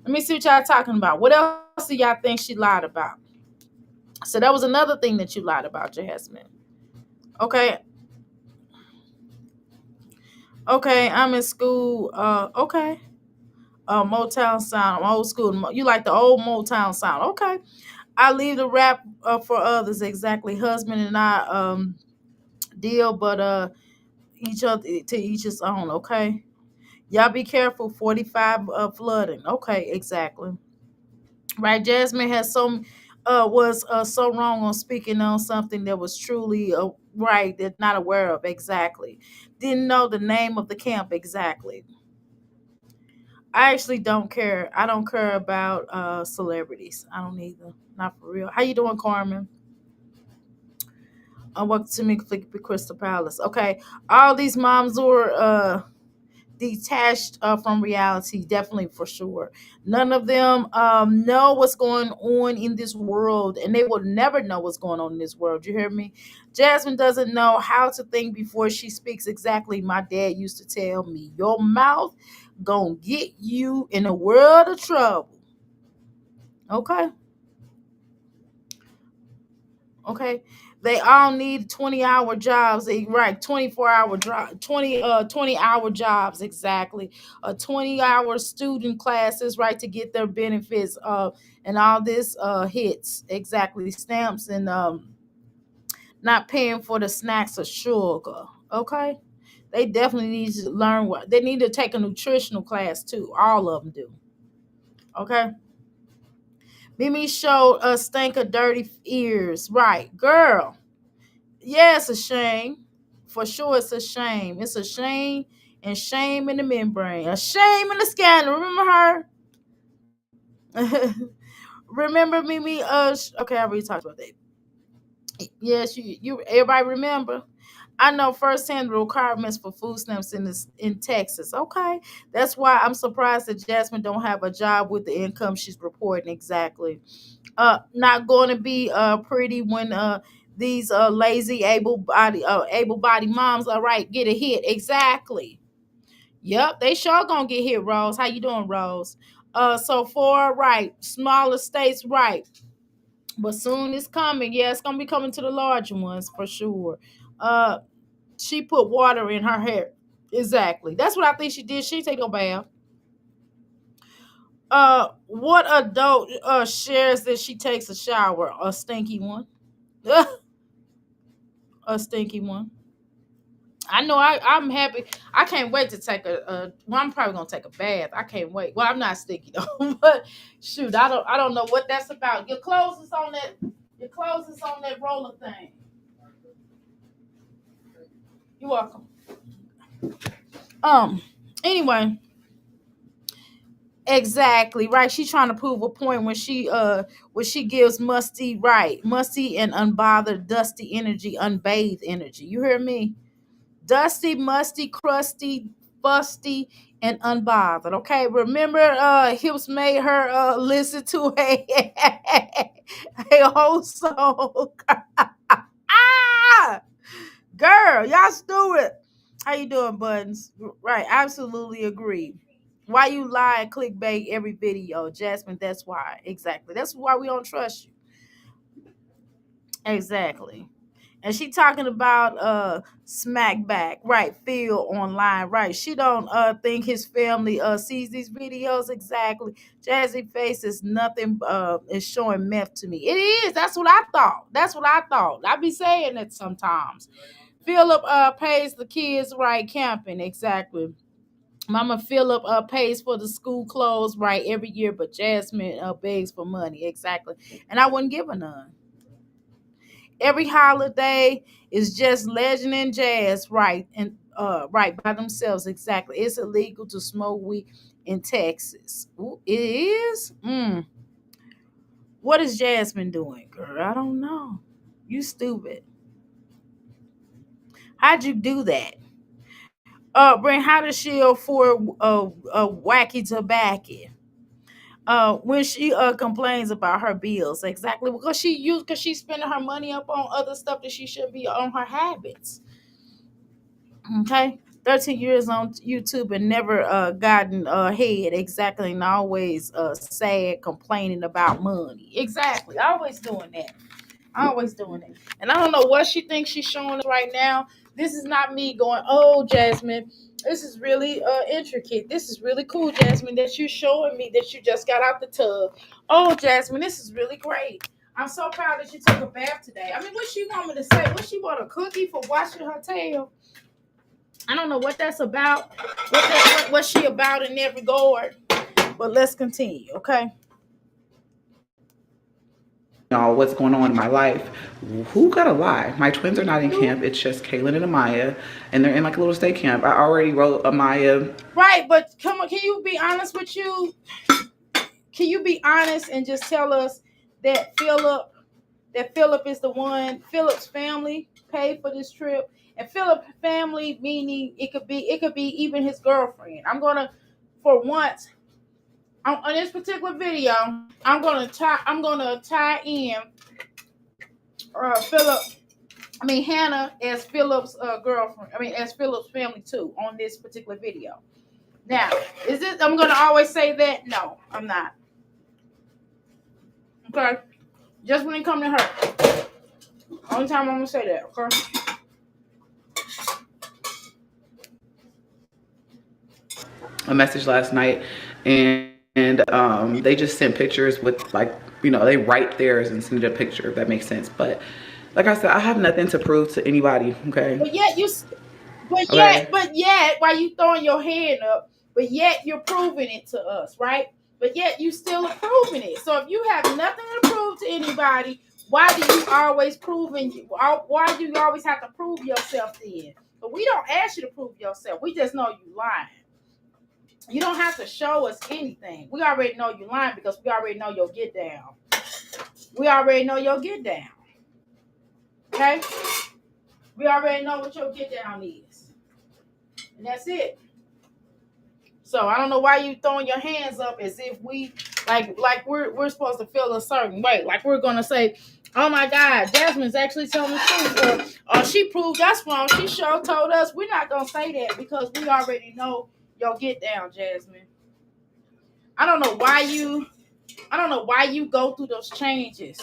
Let me see what y'all talking about. What else do y'all think she lied about? So that was another thing that you lied about, Jasmine. Okay. Okay, I'm in school. Okay. Motown sound, old school. You like the old Motown sound. Okay. I leave the rap for others. Exactly. Husband and I deal, but each other to each his own. Okay. Y'all be careful. 45 flooding. Okay, exactly. Right. Jasmine has was so wrong on speaking on something that was truly right that not aware of. Exactly. Didn't know the name of the camp. Exactly. I actually don't care. I don't care about celebrities. I don't either. Not for real. How you doing, Carmen? Welcome to me, Crystal Palace. Okay, all these moms were detached from reality, definitely for sure. None of them know what's going on in this world, and they will never know what's going on in this world. You hear me? Jasmine doesn't know how to think before she speaks. Exactly, my dad used to tell me, your mouth gonna get you in a world of trouble. Okay. Okay, they all need 20-hour jobs. Right, 24-hour job, 20-hour jobs. Exactly, 20-hour student classes, right, to get their benefits and all this hits. Exactly, stamps and not paying for the snacks or sugar. Okay, they definitely need to learn what they need to take a nutritional class too. All of them do. Okay. Mimi showed a stank of dirty ears. Right, girl. Yeah, it's a shame. For sure, it's a shame. It's a shame and shame in the membrane. A shame in the scandal. Remember her? Remember Mimi? Okay, I already talked about that. Yes, you. Everybody remember? I know firsthand the requirements for food stamps in Texas. Okay, that's why I'm surprised that Jasmine don't have a job with the income she's reporting. Exactly. Not going to be pretty when these lazy able body moms, all right, get a hit. Exactly. Yep, they sure gonna get hit. Rose, how you doing, Rose? So for right, smaller states, right, but soon it's coming. Yeah, it's gonna be coming to the larger ones for sure. uh she put water in her hair. Exactly, that's what I think she did. She take a bath. What adult shares that she takes a shower? A stinky one. A stinky one. I know. I'm happy. I can't wait to take well, I'm probably gonna take a bath. I can't wait. Well, I'm not stinky though, but shoot, I don't know what that's about. Your clothes is on that. Your clothes is on that roller thing. You're welcome. Um. Anyway, exactly right. She's trying to prove a point when she gives musty and unbothered, dusty energy, unbathed energy. You hear me? Dusty, musty, crusty, fusty, and unbothered. Okay, remember Hips made her listen to a whole song. Ah, girl, y'all stupid. How you doing, Buttons? Right, absolutely agree. Why you lie and clickbait every video, Jasmine? That's why. Exactly. That's why we don't trust you. Exactly. And she talking about smack back, right? Phil online, right? She don't think his family sees these videos. Exactly. Jazzy face is nothing is showing meth to me. It is. That's what I thought. That's what I thought. I be saying it sometimes. Philip pays the kids right camping. Exactly. Mama Philip pays for the school clothes right every year, but Jasmine begs for money. Exactly. And I wouldn't give her none. Every holiday is just legend and jazz, right? And right by themselves, exactly. It's illegal to smoke weed in Texas. Ooh, it is. What is Jasmine doing, girl? I don't know. You stupid. How'd you do that? Bring how does she afford wacky tobacco? When she complains about her bills, exactly because she's spending her money up on other stuff that she should be on her habits. Okay. 13 years on YouTube and never gotten ahead. Exactly. And always sad, complaining about money. Exactly. Always doing that. Always doing it. And I don't know what she thinks she's showing us right now. This is not me going, oh, Jasmine, this is really intricate. This is really cool, Jasmine, that you're showing me that you just got out the tub. Oh, Jasmine, this is really great. I'm so proud that you took a bath today. I mean, what she want me to say? What she want, a cookie for washing her tail? I don't know what that's about. What she about in that regard. But let's continue, okay? What's going on in my life. Who gotta lie? My twins are not in camp. It's just Kaylin and Amaya, and they're in like a little state camp. I already wrote Amaya. Right, but come on, can you be honest with you? Can you be honest and just tell us that Philip is the one, Philip's family paid for this trip? And Philip's family, meaning it could be even his girlfriend. I'm gonna, for once, on this particular video, I'm gonna tie in Philip. I mean Hannah as Philip's girlfriend. I mean as Philip's family too on this particular video. Now, is it? I'm gonna always say that? No, I'm not. Okay, just when it comes to her, only time I'm gonna say that. Okay. A message last night, and they just sent pictures with like, they write theirs and send a picture, if that makes sense. But like I said, I have nothing to prove to anybody. Okay. But yet while you throwing your hand up, but yet you're proving it to us, right? But yet you still are proving it. So if you have nothing to prove to anybody, why do you always why do you always have to prove yourself then? But we don't ask you to prove yourself. We just know you lying. You don't have to show us anything. We already know you lying because we already know your get down. We already know your get down. Okay? We already know what your get down is. And that's it. So I don't know why you throwing your hands up as if we like we're supposed to feel a certain way. Like we're gonna say, oh my God, Jasmine's actually telling the truth, or she proved us wrong. She sure told us. We're not gonna say that because we already know your get down, Jasmine. I don't know why you go through those changes.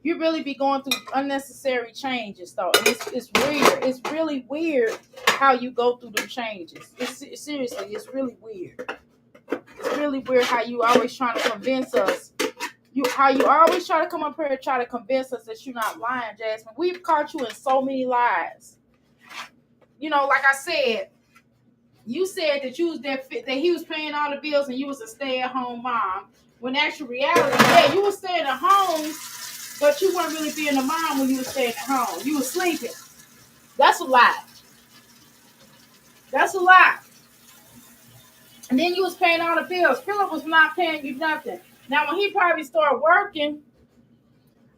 You really be going through unnecessary changes, though. And it's weird. It's really weird how you go through them changes. Seriously, it's really weird. It's really weird how you always trying to convince us. How you always try to come up here and try to convince us that you're not lying, Jasmine. We've caught you in so many lies. Like I said, you said that that he was paying all the bills and you was a stay-at-home mom. When actual reality, yeah, you were staying at home. But you weren't really being a mom when you were staying at home. You were sleeping. That's a lie. That's a lie. And then you was paying all the bills. Philip was not paying you nothing. Now when he probably started working,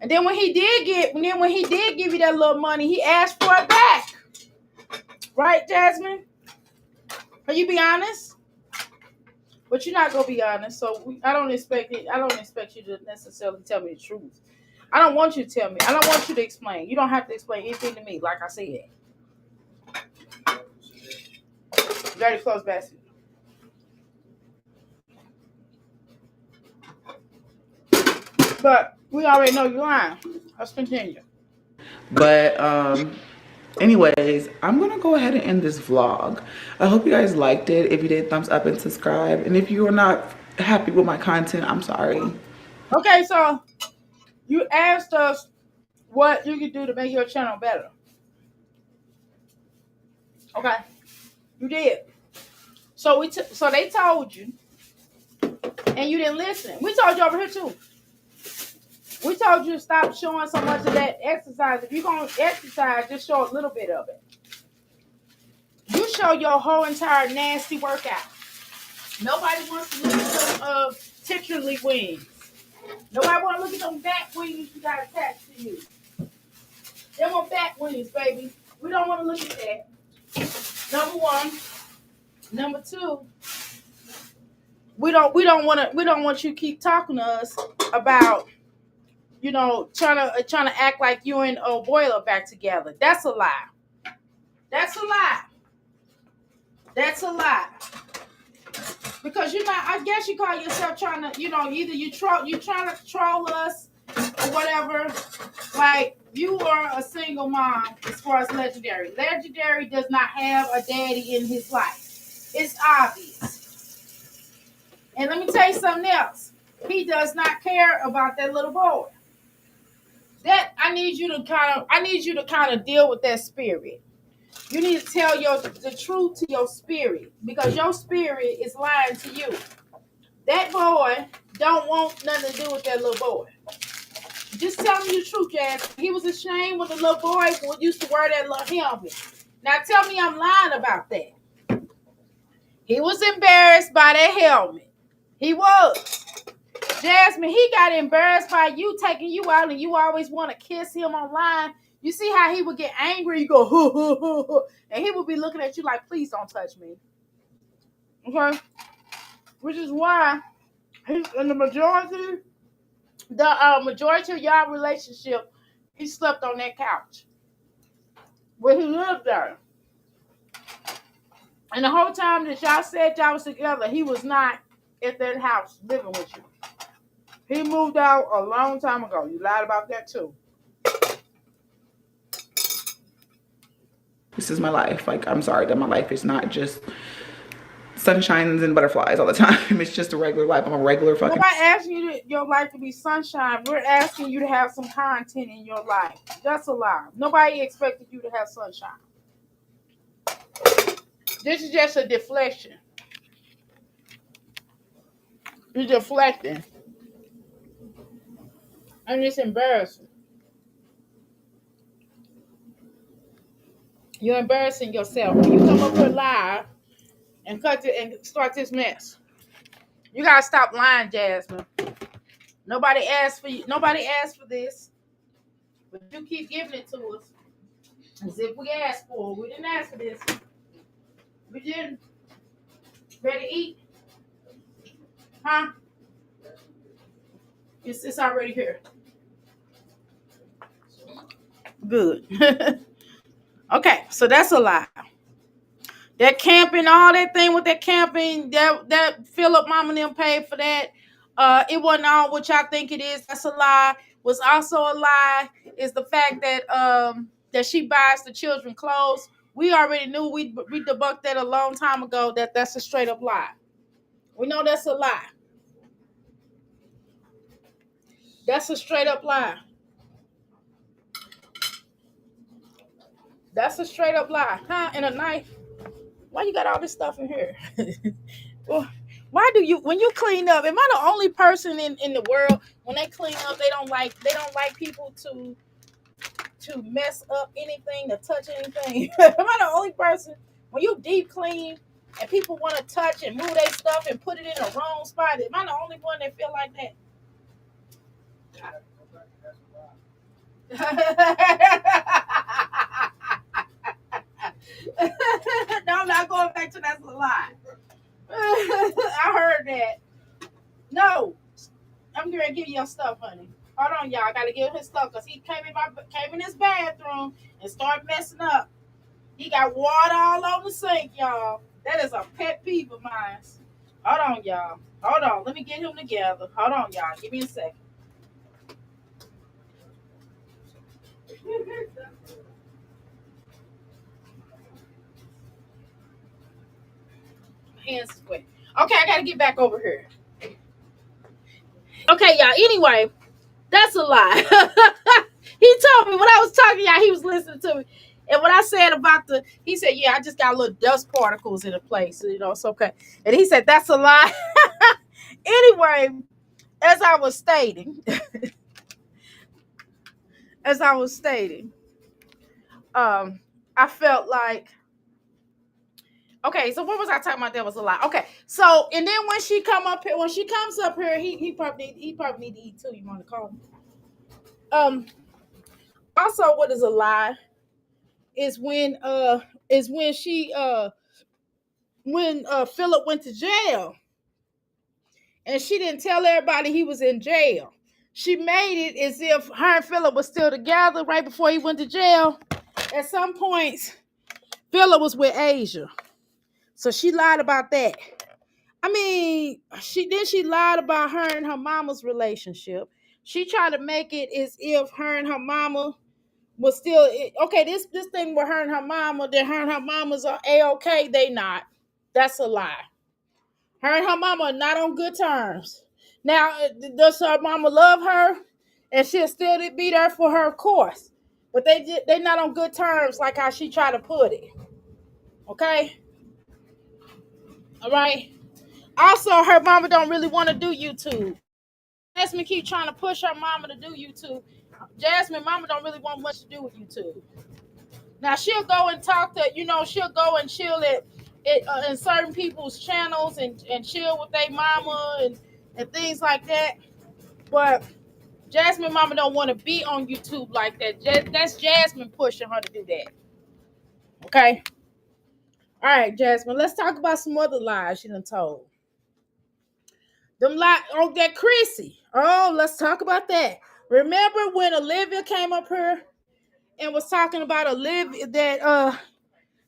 and then when he did give you that little money, he asked for it back. Right, Jasmine? Can you be honest? But you're not gonna be honest, so I don't expect you to necessarily tell me the truth. I don't want you to tell me. I don't want you to explain. You don't have to explain anything to me, like I said. Dirty clothes basket. But we already know you're lying. Let's continue. But anyways, I'm gonna go ahead and end this vlog. I hope you guys liked it. If you did, thumbs up and subscribe. And if you are not happy with my content, I'm sorry. Okay, so you asked us what you could do to make your channel better. Okay, you did. So so they told you, and you didn't listen. We told you over here too. We told you to stop showing so much of that exercise. If you're gonna exercise, just show a little bit of it. You show your whole entire nasty workout. Nobody wants to look at some titularly wings. Nobody want to look at them back wings you got attached to you. They want back wings, baby. We don't want to look at that. Number one. Number two. We don't want you to keep talking to us about, trying to act like you and Boiler back together. That's a lie. That's a lie. That's a lie. Because you're not, I guess you call yourself trying to, either you trying to troll us or whatever. Like, you are a single mom as far as Legendary. Legendary does not have a daddy in his life. It's obvious. And let me tell you something else. He does not care about that little boy. That I need you to kind of deal with that spirit. You need to tell the truth to your spirit, because your spirit is lying to you. That boy don't want nothing to do with that little boy. Just tell me the truth, Jazz. He was ashamed when the little boy used to wear that little helmet. Now tell me I'm lying about that. He was embarrassed by that helmet. He was. Jasmine, he got embarrassed by you taking you out, and you always want to kiss him online. You see how he would get angry? You go, hoo, hoo, hoo, hoo, and he would be looking at you like, please don't touch me. Okay? Which is why in the majority of y'all relationship, he slept on that couch where he lived there. And the whole time that y'all said y'all was together, he was not at that house living with you. He moved out a long time ago. You lied about that too. This is my life. Like, I'm sorry that my life is not just sunshines and butterflies all the time. It's just a regular life. I'm a regular fucking. Nobody asking you your life to be sunshine. We're asking you to have some content in your life. That's a lie. Nobody expected you to have sunshine. This is just a deflection. You're deflecting. And it's embarrassing. You're embarrassing yourself. When you come up here live and cut it and start this mess, you gotta stop lying, Jasmine. Nobody asked for you. Nobody asked for this, but you keep giving it to us as if we asked for it. We didn't ask for this. We didn't. Ready to eat? Huh? It's already here. Good. Okay, so that's a lie. That camping, all that thing with that camping, that Philip mama and them paid for that. It wasn't all what y'all think it is. That's a lie. What's also a lie is the fact that that she buys the children clothes. We already knew, we debunked that a long time ago, that's a straight up lie. We know that's a lie. That's a straight up lie. That's a straight up lie. Huh? And a knife. Why you got all this stuff in here? Well, why do you, when you clean up, am I the only person in the world, when they clean up, they don't like people to mess up anything, to touch anything? Am I the only person, when you deep clean and people want to touch and move their stuff and put it in the wrong spot, am I the only one that feel like that? No, I'm not going back to that's a lie. I heard that. No, I'm gonna give you your stuff, honey. Hold on, y'all. I gotta give him his stuff because he came in his bathroom and started messing up. He got water all over the sink, y'all. That is a pet peeve of mine. Hold on, y'all. Hold on. Let me get him together. Hold on, y'all. Give me a second. Hands is wet. Okay, I gotta get back over here. Okay, y'all. Anyway, that's a lie. He told me when I was talking, y'all, he was listening to me. And when I said he said, yeah, I just got little dust particles in a place. It's okay. And he said, that's a lie. Anyway, as I was stating, I felt like, okay, so what was I talking about? That was a lie. Okay, so and then when she comes up here, he probably need to eat too. You want to call him? Also, what is a lie is when Philip went to jail, and she didn't tell everybody he was in jail. She made it as if her and Philip was still together right before he went to jail. At some points, Philip was with Asia. So she lied about that. I mean, she lied about her and her mama's relationship. She tried to make it as if her and her mama was still okay. This thing with her and her mama, that her and her mamas are a-okay. They not. That's a lie. Her and her mama are not on good terms. Now, does her mama love her? And she'll still be there for her, of course. But they not on good terms, like how she tried to put it. Okay? All right? Also, her mama don't really want to do YouTube. Jasmine keep trying to push her mama to do YouTube. Jasmine mama don't really want much to do with YouTube. Now, she'll go and talk to, she'll go and chill in certain people's channels and chill with their mama and things like that. But Jasmine mama don't want to be on YouTube like that. That's Jasmine pushing her to do that. Okay? All right, Jasmine, let's talk about some other lies she done told. Them lies, that Chrissy. Oh, let's talk about that. Remember when Olivia came up here and was talking about Olivia, that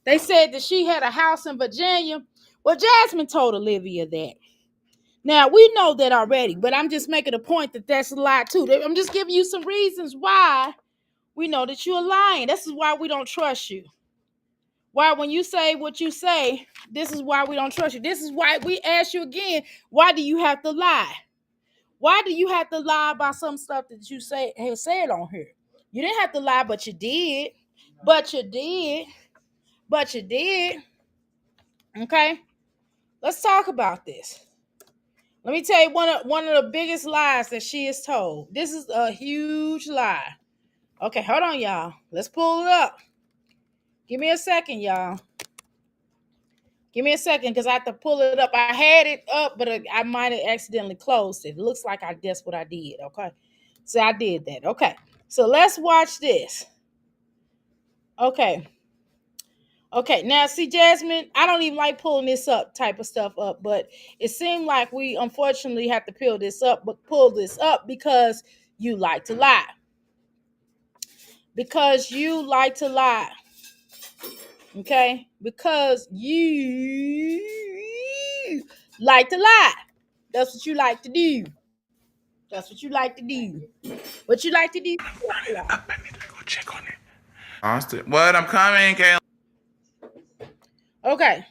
they said that she had a house in Virginia? Well, Jasmine told Olivia that. Now, we know that already, but I'm just making a point that that's a lie too. I'm just giving you some reasons why we know that you're lying. This is why we don't trust you. Why, when you say what you say, this is why we don't trust you. This is why we ask you again, why do you have to lie? Why do you have to lie about some stuff that you have said on here? You didn't have to lie, but you did. But you did. But you did. Okay? Let's talk about this. Let me tell you one of the biggest lies that she is told. This is a huge lie. Okay, hold on, y'all. Let's pull it up. Give me a second, y'all. Give me a second because I have to pull it up. I had it up, but I might have accidentally closed it. It looks like that's what I did. Okay. So I did that. Okay. So let's watch this. Okay. Okay. Now, see, Jasmine, I don't even like pulling this up type of stuff up, but it seemed like we unfortunately have to pull this up because you like to lie. Because you like to lie. Okay? Because you like to lie. That's what you like to do. That's what you like to do. What you like to do? I need to go check on it. Austin, what? I'm coming, Kayla. Okay.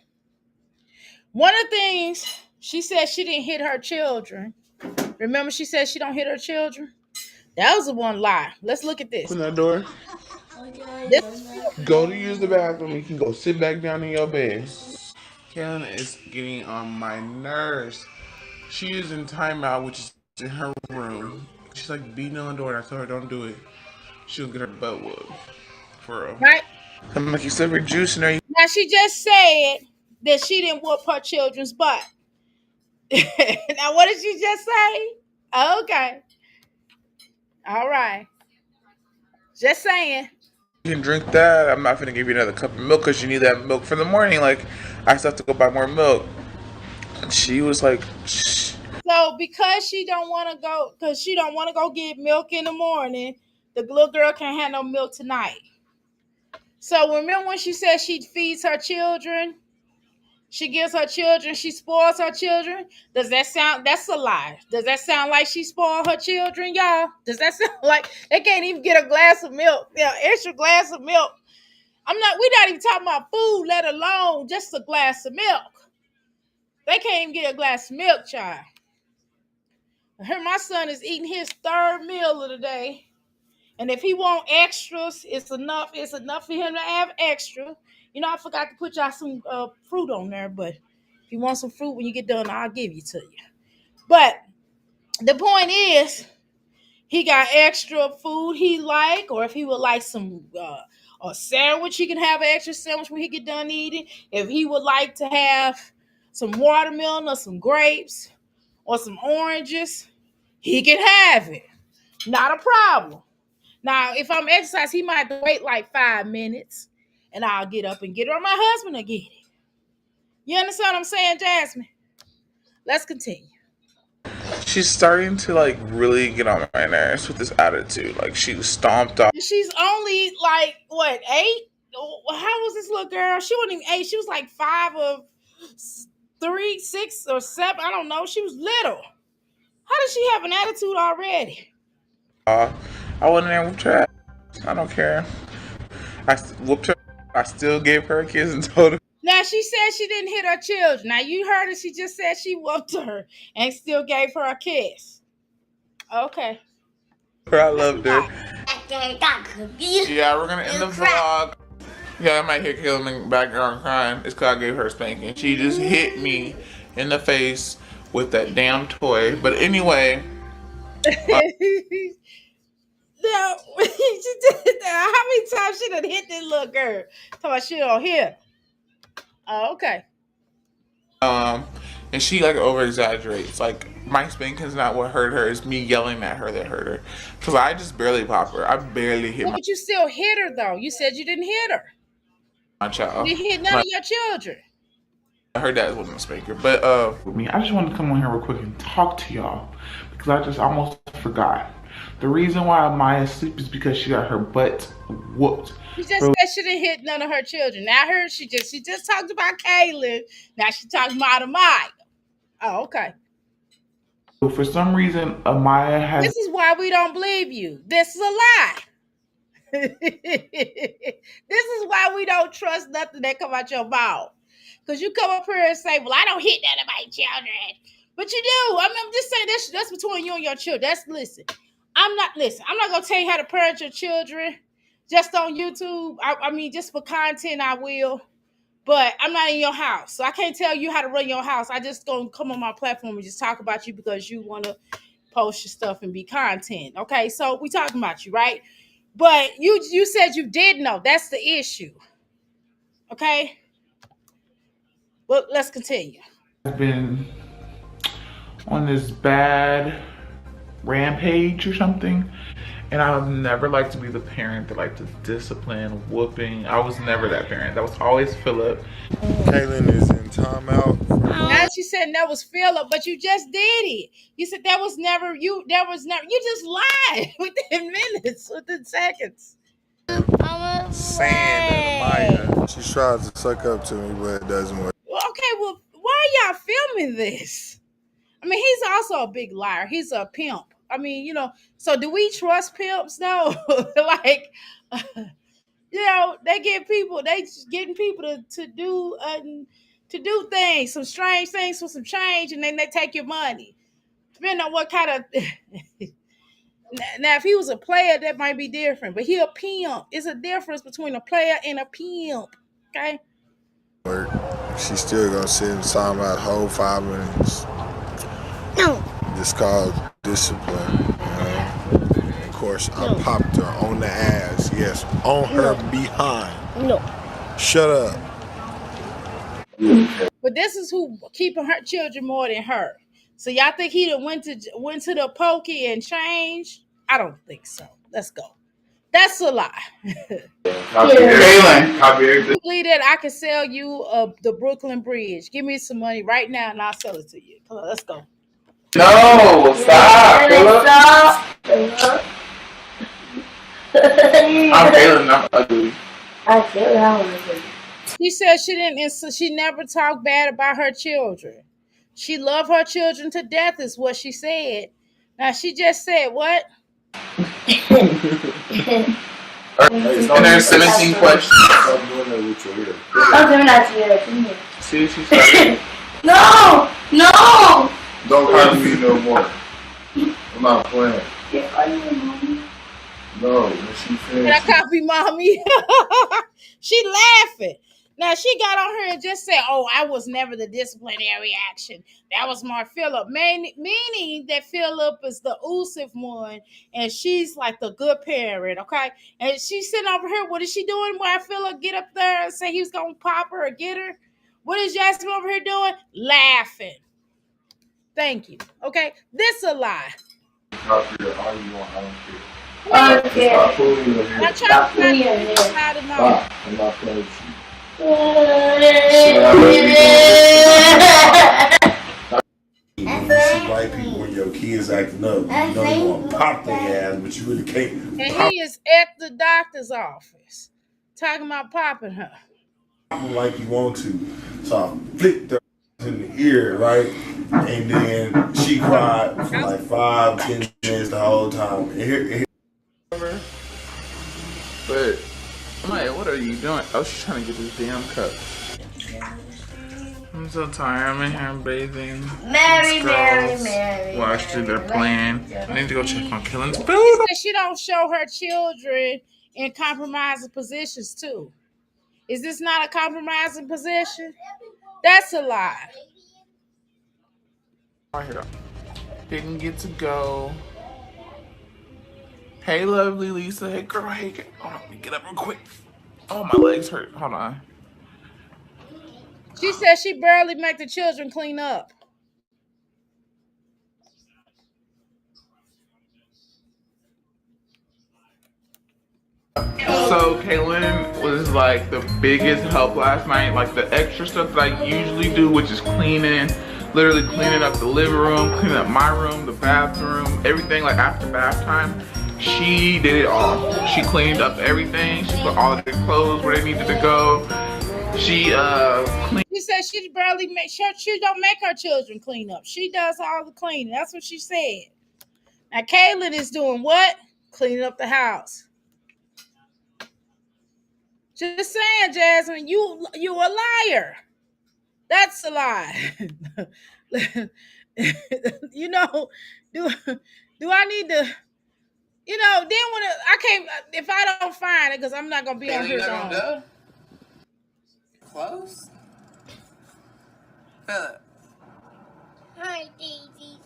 One of the things she said, she didn't hit her children. Remember, she said she don't hit her children? That was the one lie. Let's look at this. Open that door. Go to use the bathroom. You can go sit back down in your bed. Kaylin is getting on my nerves. She is in timeout, which is in her room. She's like beating on the door, and I told her don't do it. She'll get her butt whooped. For real. Right? I'm like, you said we're juicing her. Now, she just said that she didn't whoop her children's butt. Now, what did she just say? Okay. All right. Just saying. You can drink that. I'm not gonna give you another cup of milk because you need that milk for the morning. Like, I still have to go buy more milk. And she was like, shh. So because she don't want to go get milk in the morning, the little girl can't have no milk tonight. So remember when she said she feeds her children? She gives her children, she spoils her children. Does that sound, that's a lie. Does that sound like she spoiled her children, y'all? Does that sound like they can't even get a glass of milk, extra glass of milk? We're not even talking about food, let alone just a glass of milk. They can't even get a glass of milk, child. My son is eating his third meal of the day. And if he want extras, it's enough for him to have extra. I forgot to put y'all some fruit on there, but if you want some fruit when you get done, I'll give it to you. But the point is, he got extra food he like, or if he would like some a sandwich, he can have an extra sandwich when he get done eating. If he would like to have some watermelon or some grapes or some oranges, he can have it. Not a problem. Now, if I'm exercising, he might have to wait like 5 minutes, and I'll get up and get it, or my husband will get it. You understand what I'm saying, Jasmine? Let's continue. She's starting to like really get on my nerves with this attitude. Like, she was stomped off. She's only like, what, 8? How was this little girl? She wasn't even 8. She was like 5 or 3, 6, or 7. I don't know. She was little. How does she have an attitude already? I went in there with trash. I don't care. Whooped her. I still gave her a kiss and told her. Now she said she didn't hit her children. Now you heard her. She just said she whooped her and still gave her a kiss. Okay. I loved her. Yeah, we're gonna end the vlog. Yeah, I might hear Kayla in the background crying. It's because I gave her a spanking. She just hit me in the face with that damn toy. But anyway. Now, she did that. How many times she done hit this little girl? Talking about she don't hear. Oh, okay. And she like over exaggerates. Like my spanking's not what hurt her. It's me yelling at her that hurt her. Cause I just barely pop her. I barely hit But you still hit her though. You said you didn't hit her. my child. You hit none of your children. Her dad wasn't a spanker, but with me, I just wanted to come on here real quick and talk to y'all because I just almost forgot. The reason why Maya's asleep is because she got her butt whooped. She just said she didn't hit none of her children. Now her she just talked about Kaylin. Now she talking about Amaya. Oh, okay. So for some reason, Amaya has. This is why we don't believe you. This is a lie. This is why we don't trust nothing that come out your mouth. Because you come up here and say, well, I don't hit none of my children. But you do. I mean, I'm just saying that's between you and your children. Listen. I'm not gonna tell you how to parent your children just on YouTube. I mean, just for content, I will. But I'm not in your house. So I can't tell you how to run your house. I just gonna come on my platform and just talk about you because you wanna post your stuff and be content. Okay, so we talking about you, right? But you said you did know. That's the issue. Okay? Well, let's continue. I've been on this bad rampage or something. And I would never like to be the parent that like to discipline, whooping. I was never that parent. That was always Philip. Kaylin is in timeout. Now she said that was Philip, but you just did it. You said that was never you. That was never. You just lied within minutes, within seconds. Saying that Maya, she tries to suck up to me, but it doesn't work. Okay, well, why are y'all filming this? I mean, he's also a big liar. He's a pimp. I mean, so do we trust pimps though? Like, they getting people to do things, some strange things for some change, and then they take your money. Depending on what kind of now, if he was a player, that might be different. But he a pimp. It's a difference between a player and a pimp. Okay. She's still gonna sit in timeout whole 5 minutes. No. Just called discipline. Of course, I popped her on the ass. Yes, on her behind. No. Shut up. But this is who keeping her children more than her. So y'all think he done went to the pokey and changed? I don't think so. Let's go. That's a lie. Kaylin. Believe that I can sell you the Brooklyn Bridge. Give me some money right now and I'll sell it to you. Come on, let's go. No, stop, Philip. I'm Kaylin, I'm ugly. I feel that. She said she never talked bad about her children. She loved her children to death is what she said. Now she just said what? And there's 17 questions. Stop doing that with your ear. I'm doing that to you. See, she started. No! Don't call me no more. I'm not playing. If I knew, Mommy. No, when she Can I finished. copy mommy? She laughing. Now she got on her and just said, "Oh, I was never the disciplinary action. That was more Philip." Meaning that Philip is the elusive one, and she's like the good parent. Okay, and she's sitting over here. What is she doing? Why Philip get up there and say he was gonna pop her or get her? What is Jazzy over here doing? Laughing. Thank you. Okay, this a lie. Copy it all you want. I don't care. Okay. Stop pulling your hair. I try to find the side of my. Stop. I'm not playing with you. See white people when your kids acting up, you know you want to pop their ass, but you really can't. And he is at the doctor's office talking about popping her. like you want to. So I flicked her in the ear, right? And then she cried for like 5-10 minutes the whole time. But I'm like, what are you doing? Oh, she's trying to get this damn cup. I'm so tired. I'm in here bathing. Mary. Watched it. They're playing. I need to go check on Killen's She food. said she don't show her children in compromising positions too. Is this not a compromising position? That's a lie. Right here. Didn't get to go. Hey, lovely Lisa. Hey, girl. Hey, girl. Hold on. Let me get up real quick. Oh, my legs hurt. Hold on. She said she barely make the children clean up. So Kaylin was like the biggest help last night. Like the extra stuff that I usually do, which is cleaning, literally cleaning up the living room, cleaning up my room, the bathroom, everything like after bath time. She did it all. She cleaned up everything. She put all of the clothes where they needed to go. She cleaned. She said she barely make sure she don't make her children clean up. She does all the cleaning. That's what she said. Now Kaylin is doing what? Cleaning up the house. Just saying, Jasmine, you a liar. That's a lie. You know, do I need to? You know, then when I can't, if I don't find it, because I'm not gonna be on here long. Close. Philip. Hi, Daisy.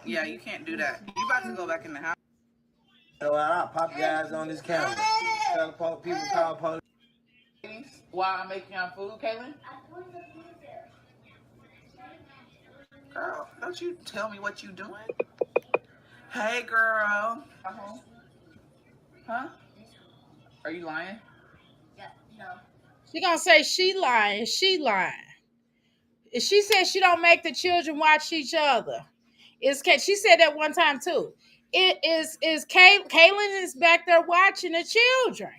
Yeah, you can't do that. You about to go back in the house. So I'll pop your eyes on this camera. People call police. While I'm making your food, Kaylin? Girl, don't you tell me what you doing. Hey, girl. Huh? Are you lying? Yeah, no. She gonna say she lying. She lying. If she said she don't make the children watch each other. She said that one time too. It is Kaylin is back there watching the children.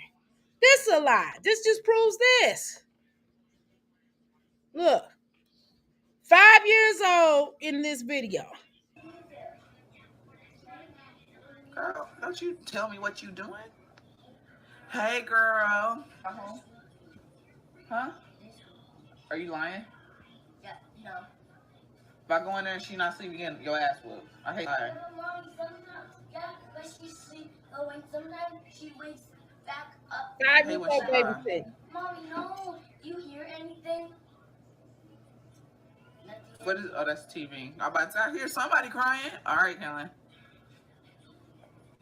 This a lie. This just proves this. Look, 5 years old in this video. Girl, don't you tell me what you doing. Hey, girl. Huh? Are you lying? Yeah, no. If I go in there and she not sleeping again, your ass will. I hate her. Mommy, sometimes, yeah, but she sleeps, but when sometimes she wakes back up. 5 Hey, years when old she babysit. Mommy, no. You hear anything? What is? Oh, that's TV. I'm about to I hear somebody crying. All right, Kaylin.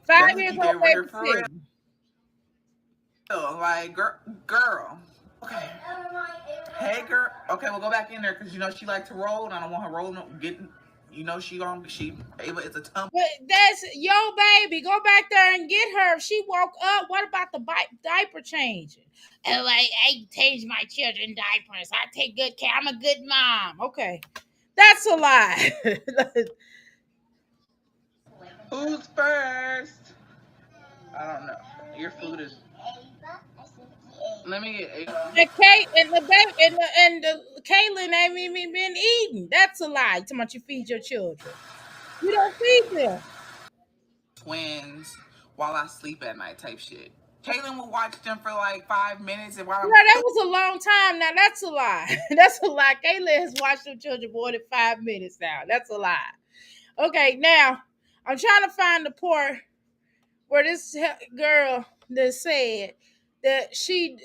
5 years old Weird for real. babysit. Like, girl. Okay. Hey, girl. Okay, we'll go back in there because you know she like to roll, and I don't want her rolling up, getting. You know she Ava is a tumble. But that's your baby. Go back there and get her. If she woke up, what about the diaper changing? Oh, I change my children diapers. I take good care. I'm a good mom. Okay. That's a lie. Who's first? I don't know. Your food is. Let me get Ava. And Kate and the baby and the Kaylin ain't even been eating. That's a lie. Talking about you feed your children. You don't feed them. Twins while I sleep at night type shit. Kaylin will watch them for like 5 minutes and while I'm that was a long time. Now that's a lie. That's a lie. Kaylin has watched them children more than 5 minutes now. That's a lie. Okay, now I'm trying to find the part where this girl that said that she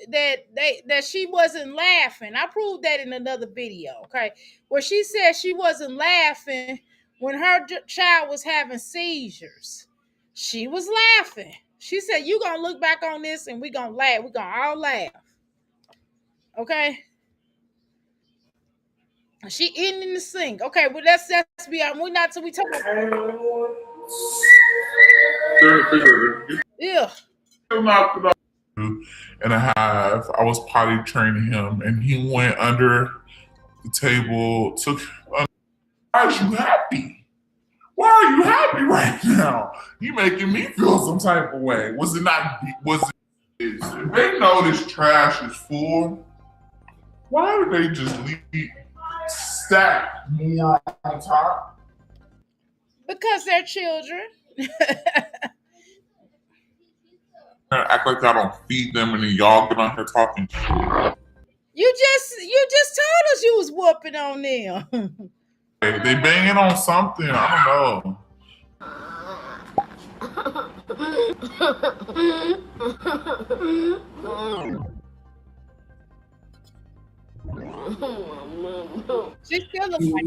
wasn't laughing. I proved that in another video. Okay, where she said she wasn't laughing when her child was having seizures. She was laughing. She said, "You gonna look back on this and we gonna laugh. We gonna all laugh." Okay. She eating in the sink. Okay, well let's be honest. We're not till we talk about. Yeah. And a half. I was potty training him, and he went under the table. Why are you happy? Why are you happy right now? You making me feel some type of way. Was it not? Was it? If they know this trash is full, why would they just leave stack more on top? Because they're children. Act like I don't feed them, and then y'all get on here talking shit. You just told us you was whooping on them. They banging on something. I don't know. She still looks like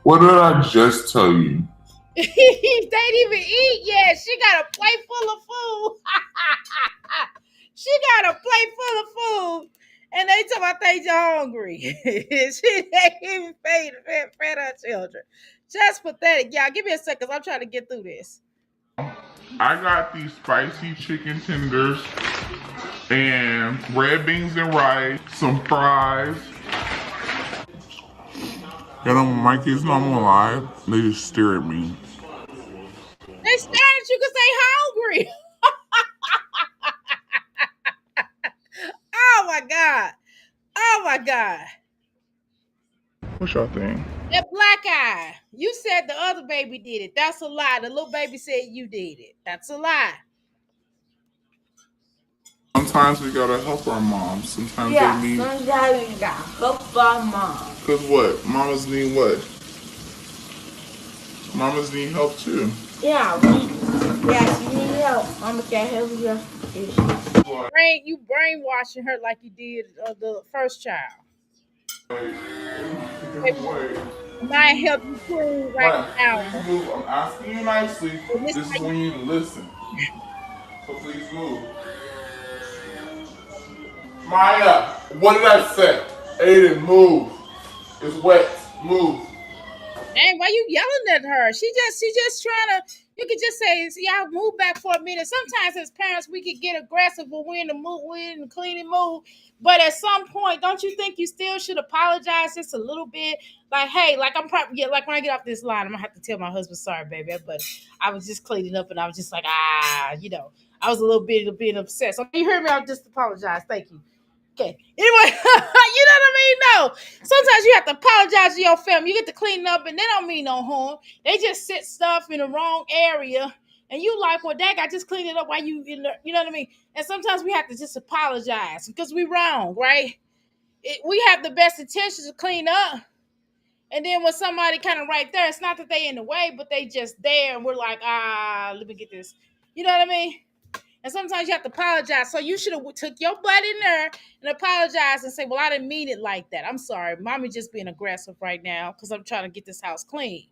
What did I just tell you? they didn't even eat yet. She got a plate full of food. She got a plate full of food. And they talk about they hungry. She ain't even fed her children. Just pathetic. Y'all, give me a second. I'm trying to get through this. I got these spicy chicken tenders and red beans and rice, some fries. Yeah, my kids know I'm alive. They just stare at me. They staring at you because they hungry. Oh my God. Oh my God. What y'all think? That black eye. You said the other baby did it. That's a lie. The little baby said you did it. That's a lie. Sometimes we gotta help our moms. Sometimes Yeah, they need. sometimes we got help our mom. Cause what? Mamas need what? Mamas need help too. Yeah, she need help. Mama can't help you. You brainwashing her like you did the first child. Might help you clean right Right. now. Please move. I'm asking you nicely. And this This is how when you listen. So please move. Maya, what did I say? Aiden, move. It's wet. Move. Dang, why you yelling at her? She just trying to. You could just say, "Y'all move back for a minute." Sometimes as parents, we could get aggressive when we're in the mood, we're in the cleaning mood. But at some point, don't you think you still should apologize just a little bit? Like, hey, like I'm probably like when I get off this line, I'm gonna have to tell my husband, "Sorry, baby," but I was just cleaning up, and I was just like, I was a little bit upset. So you heard me? I'll just apologize. Thank you. Okay. Anyway, you know what I mean? No. Sometimes you have to apologize to your family. You get to clean up, and they don't mean no harm. They just sit stuff in the wrong area, and you like, well, dang, I just cleaned it up while you in there. You know what I mean? And sometimes we have to just apologize because we wrong, right? We have the best intentions to clean up, and then when somebody kind of right there, it's not that they in the way, but they just there, and we're like, let me get this. You know what I mean? And sometimes you have to apologize. So you should have took your butt in there and apologized and say, well, I didn't mean it like that. I'm sorry. Mommy just being aggressive right now because I'm trying to get this house clean.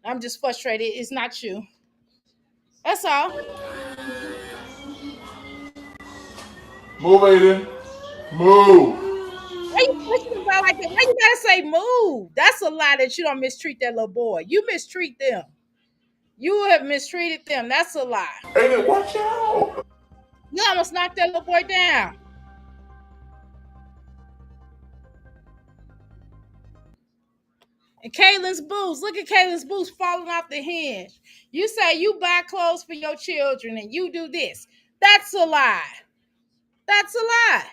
I'm just frustrated. It's not you. That's all. Move, Aiden. Move. Why you pushing about like that? Why you gotta say move? That's a lie that you don't mistreat that little boy. You mistreat them. You have mistreated them. That's a lie. Aiden, watch out. You almost knocked that little boy down. And Kaylin's boots. Look at Kaylin's boots falling off the hinge. You say you buy clothes for your children and you do this. That's a lie. That's a lie.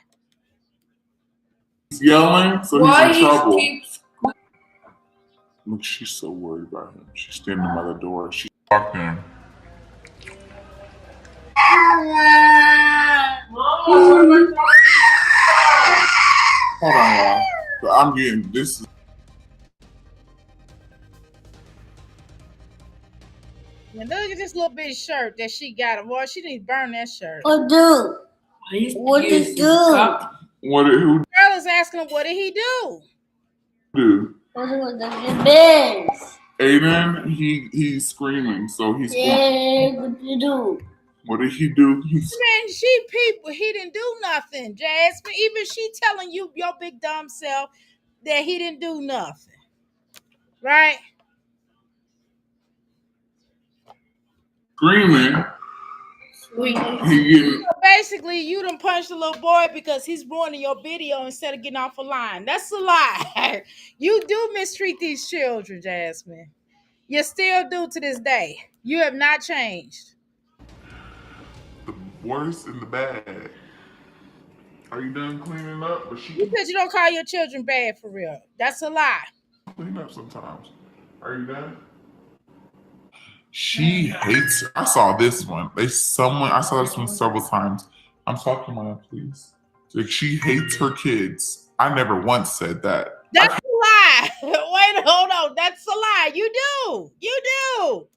He's yelling, so he's in trouble. Look, she's so worried about him. She's standing by the door. She's talking. Hold on, y'all. I'm getting this. And look at this little bitty shirt that she got. Boy, she need to burn that shirt. Oh, dude. What did you do? What did who Girl is asking him, what did he do? do? What did the best? Aiden, he's screaming, so he's. Yeah, what did you do? What did he do? Man, he didn't do nothing, Jasmine. Even she telling you, your big dumb self, that he didn't do nothing. Right? Screaming. He Basically, you done punched a little boy because he's ruining your video instead of getting off a line. That's a lie. You do mistreat these children, Jasmine. You still do to this day. You have not changed. the worst and the bad. Are you done cleaning up? But You she said you don't call your children bad for real. That's a lie. clean up sometimes. Are you done? She hates. I saw this one. I saw this one several times. I'm talking about it, please. Like she hates her kids. I never once said that. That's a lie. Wait, hold on. That's a lie. You do. You do.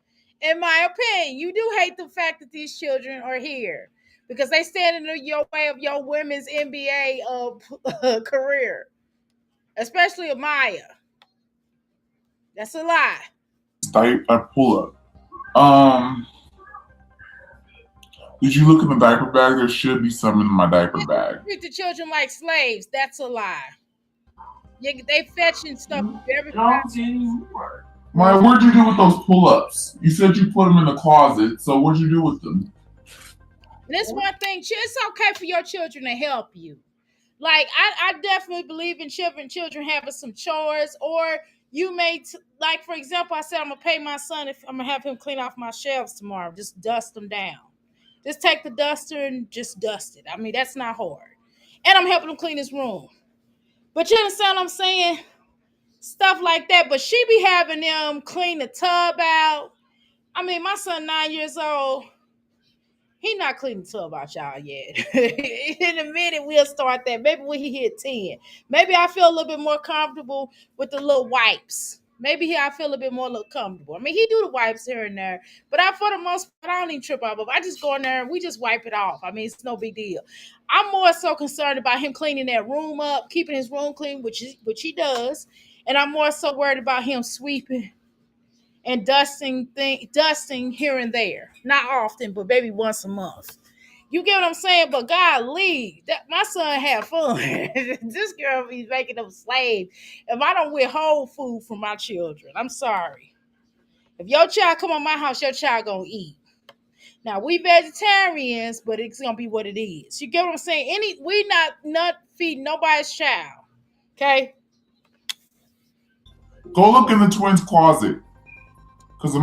In my opinion, you do hate the fact that these children are here because they stand in your way of your women's NBA career, especially Amaya. That's a lie. I pull up. Did you look in the diaper bag? There should be some in my diaper bag. Treat the children like slaves. That's a lie. They fetching stuff every time. Maya, what'd you do with those pull-ups? You said you put them in the closet, so what'd you do with them? This one thing, it's okay for your children to help you. Like I definitely believe in children having some chores, or you may like for example, I said I'm gonna pay my son if I'm gonna have him clean off my shelves tomorrow. Just dust them down. Just take the duster and just dust it. I mean that's not hard, and I'm helping him clean his room. But you understand what I'm saying? Stuff like that. But she be having them clean the tub out. I mean, my son 9 years old. He not cleaning the tub out y'all yet. In a minute, we'll start that. Maybe when he hit 10. Maybe I feel a little bit more comfortable with the little wipes. Maybe I feel a bit more comfortable. I mean, he do the wipes here and there, but for the most part, I don't even trip out. But I just go in there and we just wipe it off. I mean, it's no big deal. I'm more so concerned about him cleaning that room up, keeping his room clean, which he does, and I'm more so worried about him sweeping and dusting here and there. Not often, but maybe once a month. You get what I'm saying? But golly, that my son had fun. This girl be making them slave. If I don't withhold food from my children, I'm sorry. If your child come on my house, your child gonna eat. Now we vegetarians, but it's gonna be what it is. You get what I'm saying? We not feeding nobody's child. Okay? Go look in the twins' closet. Cause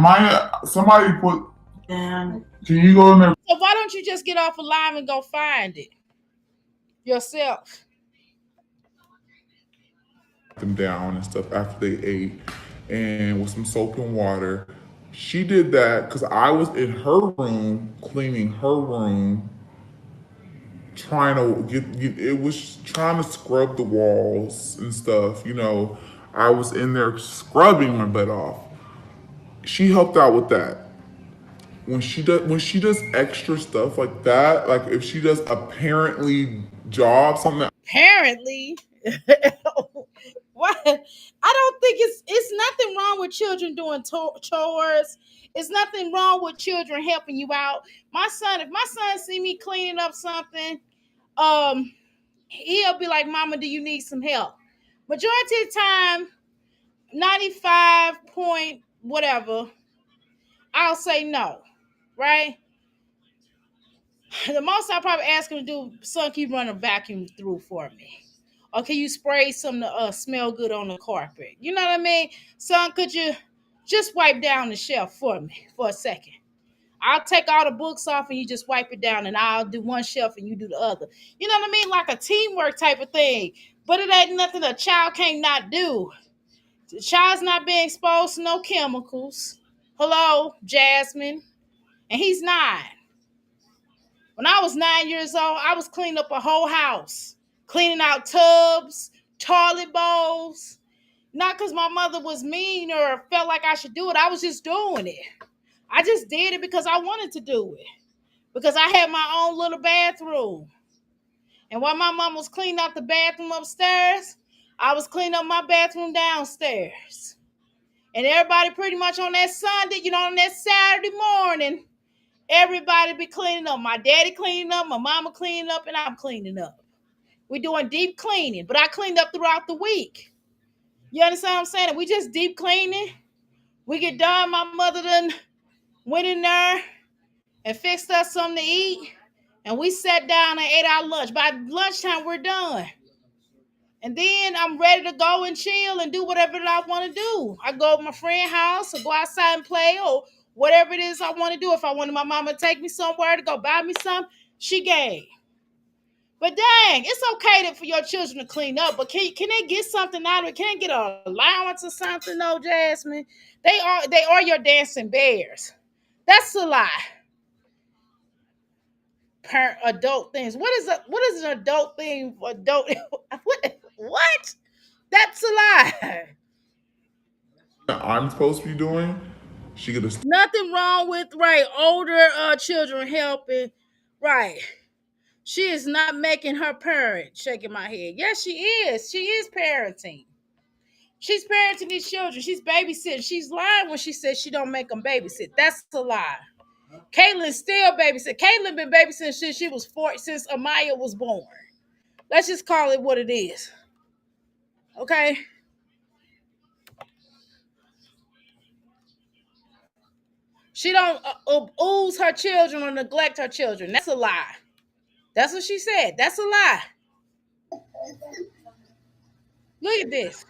somebody put. Can you go in there? So why don't you just get off a line and go find it yourself? Them down and stuff after they ate, and with some soap and water. She did that because I was in her room cleaning her room, trying to it was trying to scrub the walls and stuff. I was in there scrubbing my butt off. She helped out with that. When she does extra stuff like that, like if she does apparently job something. Apparently. What? I don't think it's nothing wrong with children doing chores. It's nothing wrong with children helping you out. If my son see me cleaning up something, um, he'll be like, "Mama, do you need some help?" Majority of the time, 95 point whatever, I'll say no. Right? The most I probably ask him to do, son, can you run a vacuum through for me? Or can you spray some to smell good on the carpet? You know what I mean? Son, could you just wipe down the shelf for me for a second? I'll take all the books off and you just wipe it down and I'll do one shelf and you do the other. You know what I mean? Like a teamwork type of thing. But it ain't nothing a child can't not do. The child's not being exposed to no chemicals. Hello, Jasmine. And he's 9. When I was 9 years old, I was cleaning up a whole house, cleaning out tubs, toilet bowls. Not because my mother was mean or felt like I should do it. I was just doing it. I just did it because I wanted to do it. Because I had my own little bathroom. And while my mom was cleaning out the bathroom upstairs, I was cleaning up my bathroom downstairs. And everybody pretty much on that Sunday, on that Saturday morning, everybody be cleaning up. My daddy cleaning up, my mama cleaning up, and I'm cleaning up. We're doing deep cleaning, but I cleaned up throughout the week. You understand what I'm saying? We just deep cleaning. We get done. My mother done went in there and fixed us something to eat. And we sat down and ate our lunch. By lunchtime, we're done. And then I'm ready to go and chill and do whatever that I want to do. I go to my friend's house or go outside and play or whatever it is I want to do. If I wanted my mama to take me somewhere to go buy me something, she gave. But dang, it's okay for your children to clean up. But can they get something out of it? Can they get an allowance or something? No, Jasmine. They are your dancing bears. That's a lie. Per adult things. What is an adult thing for adult? What? That's a lie. That I'm supposed to be doing. She could have. Nothing wrong with right older children helping. Right. She is not making her parent. Shaking my head. Yes, she is. She is parenting. She's parenting these children. She's babysitting. She's lying when she says she don't make them babysit. That's a lie. Caitlin still babysit. Caitlin been babysitting since she was 4, since Amaya was born. Let's just call it what it is. Okay? She don't ooze her children or neglect her children. That's a lie. That's what she said. That's a lie. Look at this.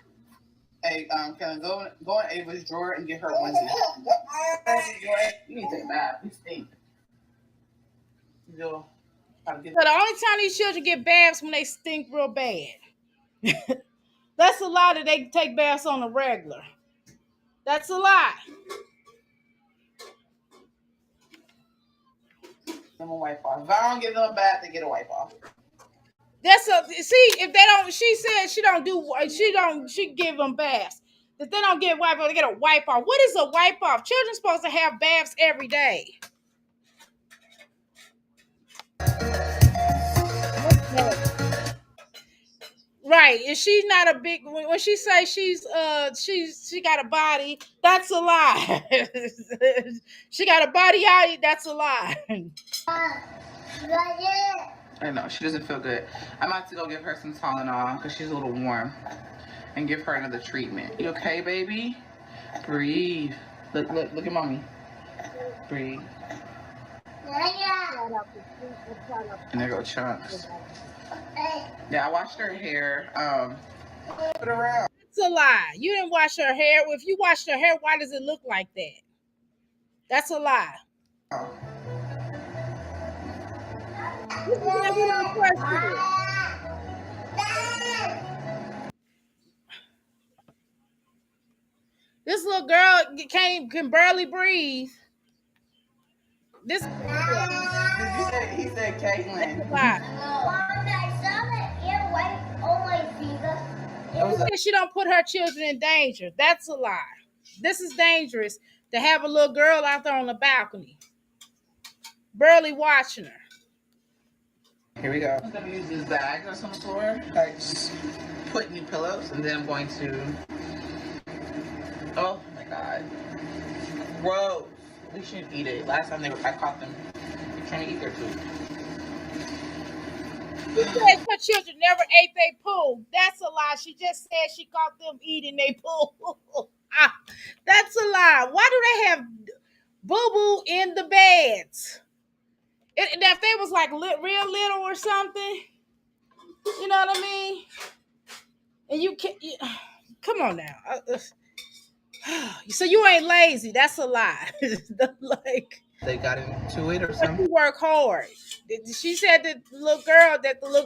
Hey, can I go in Ava's drawer and get her onesie? You need to take a bath. You stink. So the only time these children get baths when they stink real bad. That's a lie that they take baths on a regular. That's a lie. I'm a wipe off. If I don't get them a bath, they get a wipe off. That's a see if they don't. She said she don't do. She give them baths. If they don't get wipe off, they get a wipe off. What is a wipe off? Children's supposed to have baths every day. Right, and she's not a big. When she say she got a body, that's a lie. She got a body out. That's a lie. I know she doesn't feel good. I'm about to go give her some Tylenol because she's a little warm, and give her another treatment. You okay, baby? Breathe. Look at mommy. Breathe. And there go Chunks. Yeah, I washed her hair. Put it around. It's a lie. You didn't wash her hair. If you washed her hair, why does it look like that? That's a lie. This little girl can barely breathe. This. He said Caitlin. She don't put her children in danger. That's a lie. This is dangerous to have a little girl out there on the balcony, barely watching her. Here we go. I'm going to use this bag that's on the floor. Like, just put new pillows, and then I'm going to. Oh my god. Gross. We shouldn't eat it. Last time I caught them trying to eat their food. She said her children never ate their poo. That's a lie. She just said she caught them eating their poo. That's a lie. Why do they have boo-boo in the beds? If they was like real little or something, you know what I mean? And you can't. Come on now. So you ain't lazy. That's a lie. Like they got into it or something. You work hard. She said that the little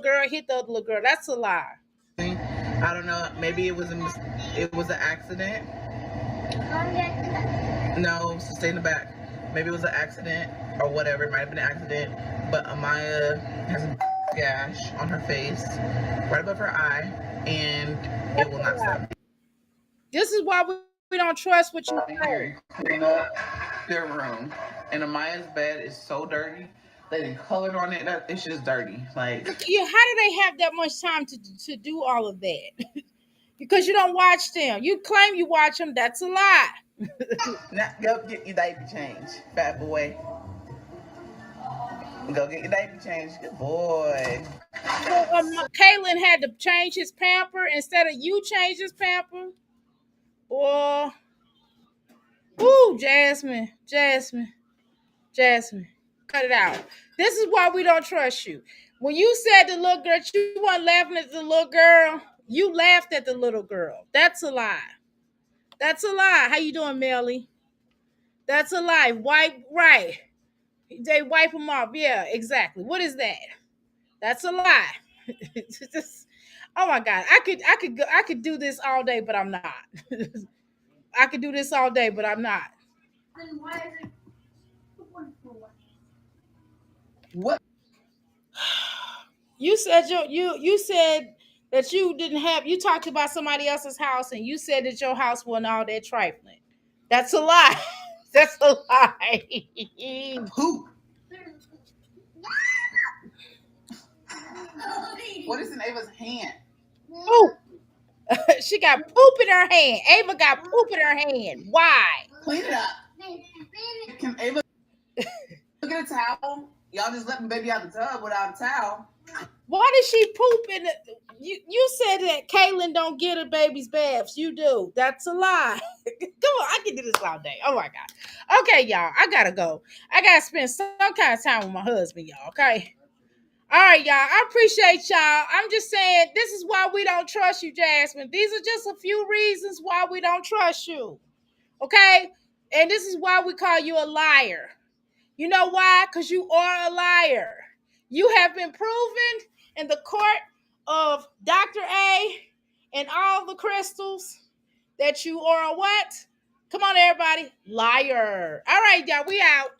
girl hit the other little girl. That's a lie. I don't know. Maybe it was an accident. No, so stay in the back. Maybe it was an accident or whatever. It might have been an accident. But Amaya has a gash on her face, right above her eye, and it will not stop. This is why we don't trust what you do. Clean up their room. And Amaya's bed is so dirty. They didn't color on it. It's just dirty. Like, how do they have that much time to do all of that? Because you don't watch them. You claim you watch them. That's a lie. Now, go get your diaper change, fat boy. Go get your diaper change. Good boy. So, Kaylin had to change his pamper instead of you change his pamper. Boy. Ooh, Jasmine. Cut it out. This is why we don't trust you. When you said the little girl, you weren't laughing at the little girl. You laughed at the little girl. That's a lie. That's a lie. How you doing, Melly? That's a lie. Wipe right. They wipe them off. Yeah, exactly. What is that? That's a lie. Oh my God. I could do this all day, but I'm not. I could do this all day, but I'm not. Then why is it What? You said you said that you didn't have you talked about somebody else's house and you said that your house wasn't all that trifling. That's a lie. That's a lie. Poop. What is in Ava's hand? Poop. She got poop in her hand. Ava got poop in her hand. Why? Clean it up. Can Ava get a towel? Y'all just let the baby out the tub without a towel. Why did she poop in the you said that Kaylin don't get her baby's baths. You do. That's a lie. Come on, I can do this all day. Oh my God. Okay, y'all. I gotta go. I gotta spend some kind of time with my husband, y'all. Okay. All right, y'all. I appreciate y'all. I'm just saying this is why we don't trust you, Jasmine. These are just a few reasons why we don't trust you. Okay? And this is why we call you a liar. You know why? Because you are a liar. You have been proven in the court of Dr. A and all the crystals that you are a what? Come on, everybody. Liar. All right, y'all. We out.